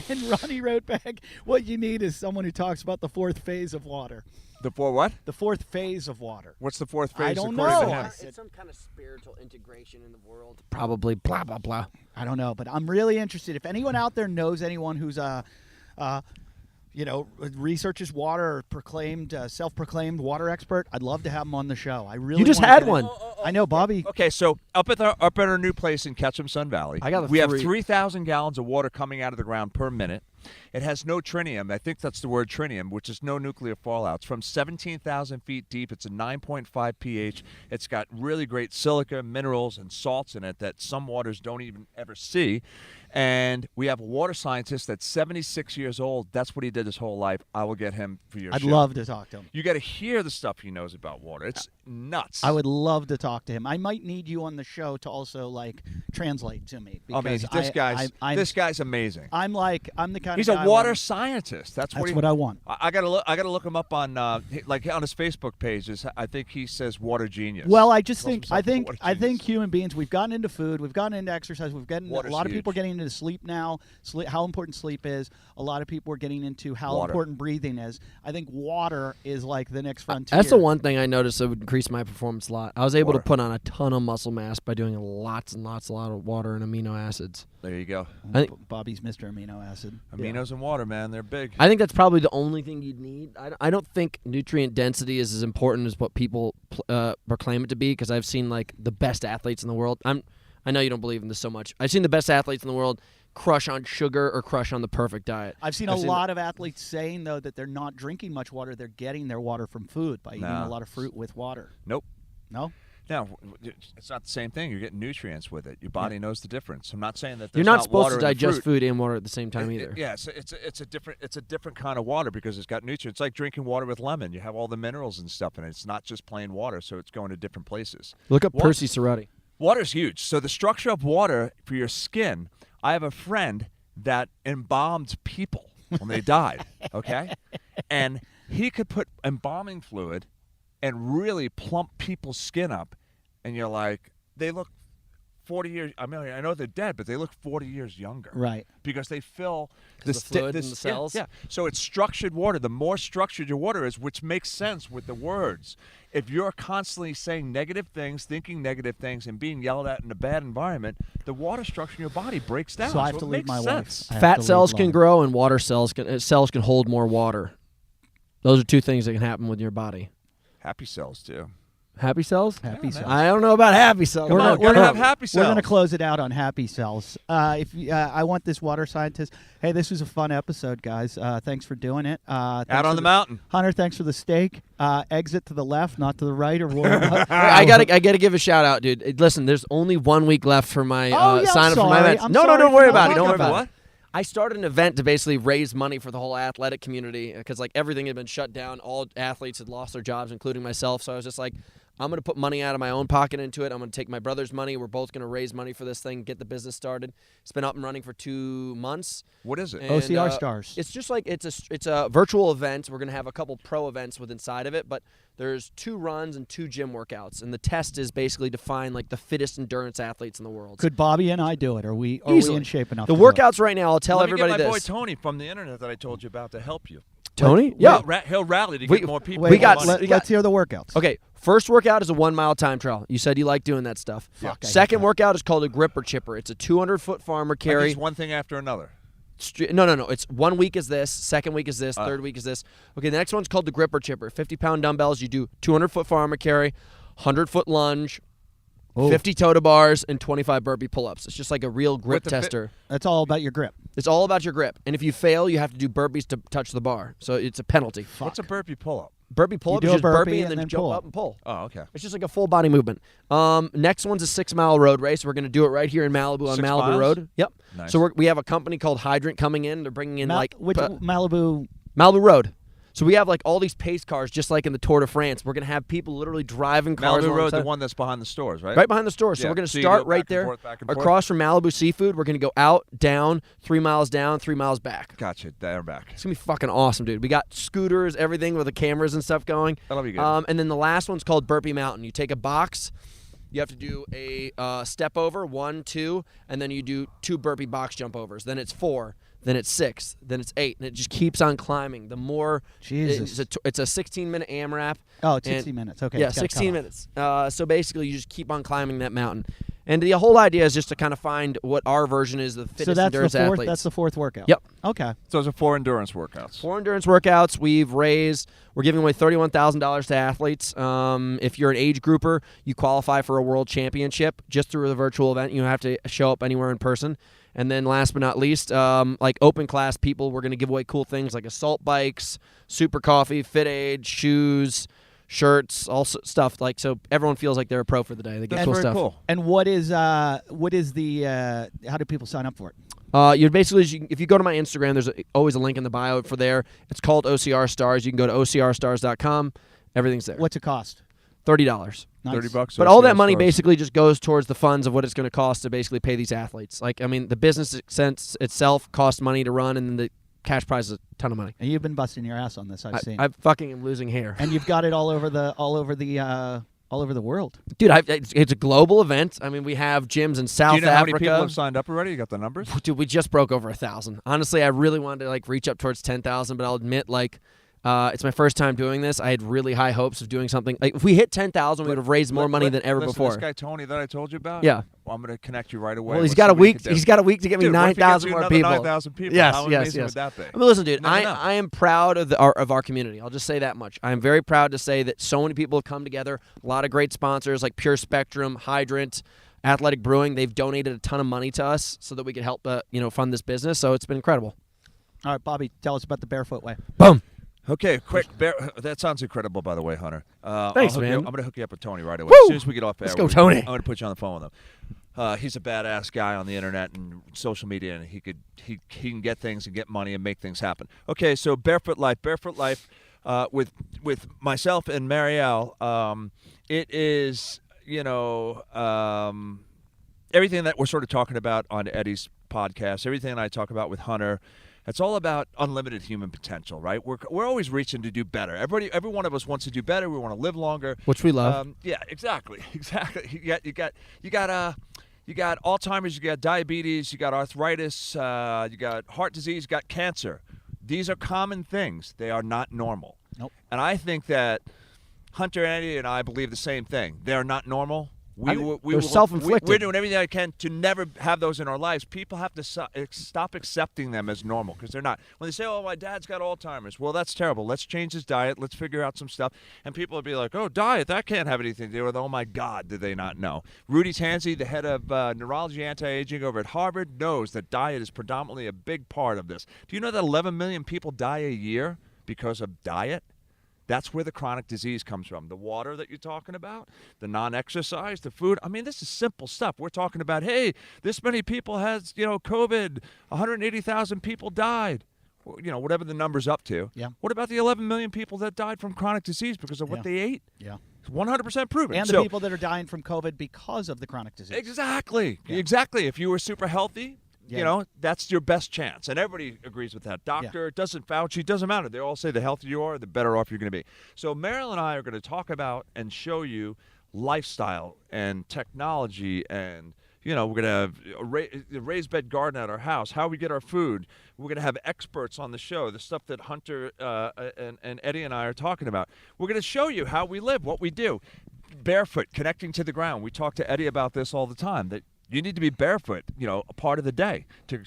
and Ronnie wrote back, "What you need is someone who talks about the fourth phase of water. The four what? The fourth phase of water. What's the fourth phase? I don't according to know. him? It's some kind of spiritual integration in the world. Probably blah, blah, blah. I don't know, but I'm really interested. If anyone out there knows anyone who's researches water or self-proclaimed water expert, I'd love to have him on the show. I really. You just wanna had get in. one. I know, Bobby. Okay, so up at our new place in Ketchum Sun Valley, I got we have three. 3,000 gallons of water coming out of the ground per minute. It has no tritium. I think that's the word tritium, which is no nuclear fallouts. From 17,000 feet deep, it's a 9.5 pH. It's got really great silica, minerals, and salts in it that some waters don't even ever see. And we have a water scientist that's 76 years old. That's what he did his whole life. I will get him for your I'd show. love to talk to him. You got to hear the stuff he knows about water. It's nuts. I would love to talk to him. I might need you on the show to also translate to me. I mean, Because this guy's amazing. I'm the kind He's of a guy water where- scientist. That's That's what what I want. I gotta look him up on on his Facebook page. I think he says water genius. Well, I just Calls think himself a water I think genius. human beings, we've gotten into food, we've gotten into exercise, we've gotten Water's a lot of people are huge. getting into sleep now. How important sleep is. A lot of people are getting into how Water. important breathing is. I think water is like the next frontier. That's the one thing I noticed that would increase my performance a lot. I was able Water. to put on a ton of muscle mass by doing a lot of water and amino acids. There you go. I think- Bobby's Mr. Amino Acid. Aminos and water, man, they're big. I think that's probably the only thing you'd need. I don't think nutrient density is as important as what people proclaim it to be, because I've seen like the best athletes in the world. I know you don't believe in this so much. I've seen the best athletes in the world crush on sugar or crush on the perfect diet. I've seen a lot of athletes saying, though, that they're not drinking much water. They're getting their water from food by eating a lot of fruit with water. Nope. No? No, it's not the same thing. You're getting nutrients with it. Your body knows the difference. I'm not saying that You're there's not not supposed water to in the digest fruit. food and water at the same time either. Yeah, it's a different kind of water because it's got nutrients. It's like drinking water with lemon. You have all the minerals and stuff in it. It's not just plain water, so it's going to different places. Look up Percy Cerruti. Water's huge. So the structure of water for your skin, I have a friend that embalmed people when they died, okay? And he could put embalming fluid and really plump people's skin up, and you're like, they look 40 years, I mean, I know they're dead, but they look 40 years younger. Right. Because they fill the fluid in the cells? Yeah. So it's structured water. The more structured your water is, which makes sense with the words. If you're constantly saying negative things, thinking negative things, and being yelled at in a bad environment, the water structure in your body breaks down. So I have it to leave makes my sense. wife. I have Fat to cells leave can long. grow and water cells can hold more water. Those are two things that can happen with your body. Happy cells, too. Happy cells? Happy Yeah, cells. man. I don't know about happy cells. Come on, we're gotta gonna- have happy cells. We're going to close it out on happy cells. I want this water scientist. Hey, this was a fun episode, guys. Thanks for doing it. Out on the mountain. Hunter, thanks for the steak. Exit to the left, not to the right, or what? I gotta give a shout out, dude. Listen, there's only 1 week left for my sign up for my event. No, sorry don't for worry not about it. talking Don't worry about about it. it. I started an event to basically raise money for the whole athletic community because like everything had been shut down. All athletes had lost their jobs, including myself. So I was just like, I'm going to put money out of my own pocket into it. I'm going to take my brother's money. We're both going to raise money for this thing, get the business started. It's been up and running for 2 months. What is it? And, OCR stars. It's just like it's a virtual event. We're going to have a couple pro events with inside of it, but there's 2 runs and 2 gym workouts. And the test is basically to find like the fittest endurance athletes in the world. Could Bobby and I do it? Are we Easily. in shape enough The to do it? workouts right now, I'll tell Let me everybody get my boy this. Tony from the internet that I told you about to help you. Tony? Yeah. He'll rally to We- get more people. Wait, We got- money. let's hear the workouts. Okay, first workout is a 1 mile time trial. You said you like doing that stuff. Fuck, I hate Second that. workout is called a gripper chipper. It's a 200-foot farmer Like carry. it's one thing after another. No. It's 1 week is this, second week is this, third week is this. Okay, the next one's called the gripper chipper. 50-pound dumbbells. You do 200-foot farmer carry, 100-foot lunge, Oh. 50 toe-to bars, and 25 burpee pull-ups. It's just like a real grip With the tester. That's all about your grip. It's all about your grip. And if you fail, you have to do burpees to touch the bar. So it's a penalty. What's a burpee pull-up? Burpee pull-up You is do a just burpee burpee and then jump pull up and pull. Oh, okay. It's just like a full body movement. Next one's a 6-mile road race. We're going to do it right here in Malibu on 6 Malibu miles? Road. Yep. Nice. So we have a company called Hydrant coming in. They're bringing in Malibu. Malibu Road. So we have like all these pace cars, just like in the Tour de France. We're going to have people literally driving cars Malibu Road, alongside- the one that's behind the stores, right? right behind the store. So Yeah. we're going to So you start go right back and there forth, back and forth? across from Malibu Seafood. We're going to go out, down, 3 miles down, 3 miles back. Gotcha. They're back. It's going to be fucking awesome, dude. We got scooters, everything with the cameras and stuff going. That'll be good. And then the last one's called Burpee Mountain. You take a box. You have to do a step over, 1, 2, and then you do 2 burpee box jump overs. Then it's 4, then it's 6, then it's 8, and it just keeps on climbing. The more Jesus. it's a 16-minute AMRAP. Oh, it's and- 60 minutes. Okay. Yeah, it's gotta 16 cut minutes. So basically, you just keep on climbing that mountain. And the whole idea is just to kind of find what our version is the off. fittest So that's endurance the fourth. athletes. That's the fourth workout. Yep. Okay. So those are 4 endurance workouts. 4 endurance workouts. We're giving away $31,000 to athletes. If you're an age grouper, you qualify for a world championship just through the virtual event. You don't have to show up anywhere in person. And then last but not least, like open class people, we're going to give away cool things like assault bikes, super coffee, fit age, shoes, shirts, all stuff like so everyone feels like they're a pro for the day. They get That's cool very stuff. cool. And what is the how do people sign up for it? You're basically, if you go to my Instagram, there's always a link in the bio for there. It's called OCR Stars. You can go to OCRstars.com. Everything's there. What's it cost? $30. Nice. $30. But all that OCR money stars. basically just goes towards the funds of what it's going to cost to basically pay these athletes. Like, I mean, the business sense itself costs money to run, and then the cash prize is a ton of money. And you've been busting your ass on this. I've seen. I fucking am losing hair. And you've got it all over the world. Dude, it's a global event. I mean, we have gyms in South Do you know how many Africa. people have signed up already? You got the numbers? Dude, we just broke over 1,000. Honestly, I really wanted to like reach up towards 10,000, but I'll admit, like, it's my first time doing this. I had really high hopes of doing something. Like, if we hit 10,000, we would have raised more money than ever listen, before. This guy Tony that I told you about. Yeah. Well, I'm going to connect you right away. Well, he's with got a somebody who week. could do- He's got a week to get me Dude, what if he 9,000 gets you more another people. 9,000 people. Yes, How yes, amazing yes. would that be? I mean, listen, dude. No. I am proud of our community. I'll just say that much. I am very proud to say that so many people have come together. A lot of great sponsors like Pure Spectrum, Hydrant, Athletic Brewing. They've donated a ton of money to us so that we could help fund this business. So it's been incredible. All right, Bobby, tell us about the Barefoot Way. Boom. Okay, quick. That sounds incredible, by the way, Hunter. Thanks, man. I'm going to hook you up with Tony right away. Woo! As soon as we get off air. Let's go, Tony. I'm going to put you on the phone with him. He's a badass guy on the internet and social media, and he can get things and get money and make things happen. Okay, so Barefoot Life. With myself and Marielle, it is, everything that we're sort of talking about on Eddie's podcast, everything that I talk about with Hunter, it's all about unlimited human potential, right? We're always reaching to do better. Every one of us wants to do better. We want to live longer, which we love. Yeah, exactly. You got Alzheimer's, you got diabetes, you got arthritis, you got heart disease, you got cancer. These are common things. They are not normal. Nope. And I think that Hunter, Eddie, and I believe the same thing. They are not normal. They're self-inflicted. We're doing everything I can to never have those in our lives. People have to stop accepting them as normal because they're not. When they say, "Oh, my dad's got Alzheimer's," well, that's terrible. Let's change his diet. Let's figure out some stuff. And people will be like, "Oh, diet, that can't have anything to do with it." Oh, my God, did they not know? Rudy Tanzi, the head of neurology anti-aging over at Harvard, knows that diet is predominantly a big part of this. Do you know that 11 million people die a year because of diet? That's where the chronic disease comes from. The water that you're talking about, the non-exercise, the food. I mean, this is simple stuff. We're talking about, hey, this many people has, COVID. 180,000 people died. Whatever the number's up to. Yeah. What about the 11 million people that died from chronic disease because of what they ate? Yeah. It's 100% proven. And the people that are dying from COVID because of the chronic disease. Exactly. Yeah. Exactly. If you were super healthy, that's your best chance. And everybody agrees with that. Doctor, doesn't Fauci, doesn't matter. They all say the healthier you are, the better off you're going to be. So Meryl and I are going to talk about and show you lifestyle and technology and, we're going to have a raised bed garden at our house, how we get our food. We're going to have experts on the show, the stuff that Hunter and Eddie and I are talking about. We're going to show you how we live, what we do. Barefoot, connecting to the ground. We talk to Eddie about this all the time, that you need to be barefoot, a part of the day to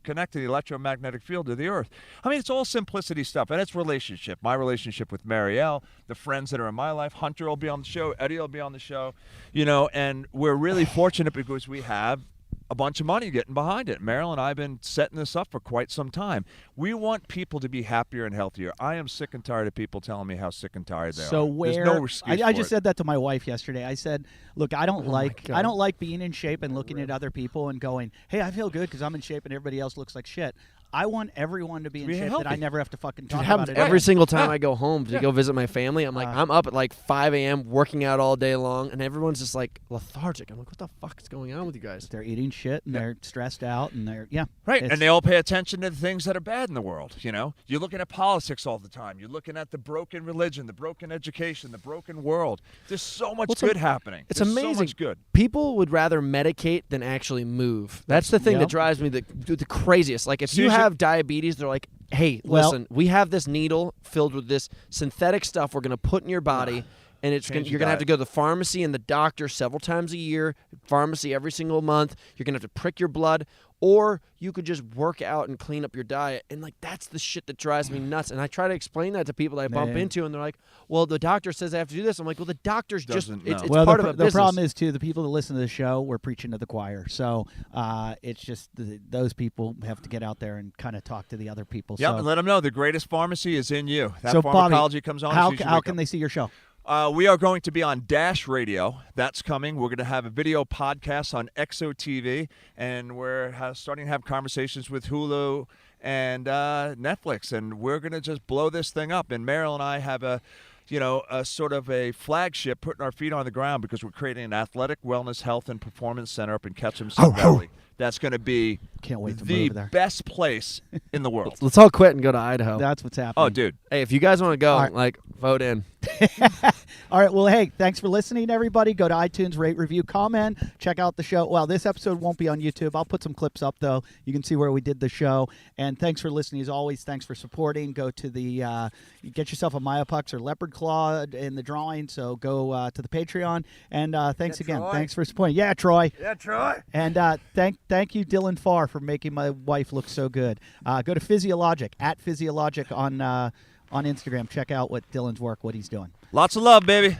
connect to the electromagnetic field of the earth. I mean, it's all simplicity stuff, and it's relationship. My relationship with Marielle, the friends that are in my life. Hunter will be on the show. Eddie will be on the show, and we're really fortunate because we have a bunch of money getting behind it. Meryl and I have been setting this up for quite some time. We want people to be happier and healthier. I am sick and tired of people telling me how sick and tired they are. So There's no excuse I for just it. said that to my wife yesterday. I said, "Look, I don't like being in shape and looking at other people and going, hey, I feel good because I'm in shape and everybody else looks like shit. I want everyone to be in shape healthy. that I never have to fucking It talk happens about it. every single time I go home to go visit my family. I'm like, I'm up at like 5 a.m. working out all day long, and everyone's just like lethargic. I'm like, what the fuck is going on with you guys? They're eating shit and they're stressed out and they're Right, and they all pay attention to the things that are bad in the world, You're looking at politics all the time. You're looking at the broken religion, the broken education, the broken world. There's so much good happening. It's There's amazing. So much good. People would rather medicate than actually move. That's the thing that drives me the craziest. Like, if you have diabetes, they're like, hey, listen, we have this needle filled with this synthetic stuff we're going to put in your body, and you're going to have to go to the pharmacy and the doctor several times a year, pharmacy every single month. You're going to have to prick your blood, or you could just work out and clean up your diet. And, like, that's the shit that drives me nuts. And I try to explain that to people that I bump into, and they're like, well, the doctor says I have to do this. I'm like, well, the doctor's it's part of a business. The problem is, too, the people that listen to the show, we're preaching to the choir. So it's just those people have to get out there and kind of talk to the other people. Yep, so, and let them know the greatest pharmacy is in you. That so pharmacology Bobby, comes on. How can they see your show? We are going to be on Dash Radio. That's coming. We're going to have a video podcast on Exo TV, and we're starting to have conversations with Hulu and Netflix, and we're going to just blow this thing up. And Meryl and I have a sort of a flagship, putting our feet on the ground, because we're creating an athletic wellness, health, and performance center up in Ketchum Valley. That's going to be Can't wait to the move there. best place in the world. Let's all quit and go to Idaho. That's what's happening. Oh, dude. Hey, if you guys want to go, right. vote in. All right. Well, hey, thanks for listening, everybody. Go to iTunes, rate, review, comment. Check out the show. Well, this episode won't be on YouTube. I'll put some clips up, though. You can see where we did the show. And thanks for listening, as always. Thanks for supporting. Go to the get yourself a Myopux or Leopard Claw in the drawing. So go to the Patreon. And thanks again. Troy. Thanks for supporting. Yeah, Troy. Yeah, Troy. And thank you, Dylan Farr, for making my wife look so good. Go to Physiologic, at Physiologic on Instagram. Check out what Dylan's work, what he's doing. Lots of love, baby.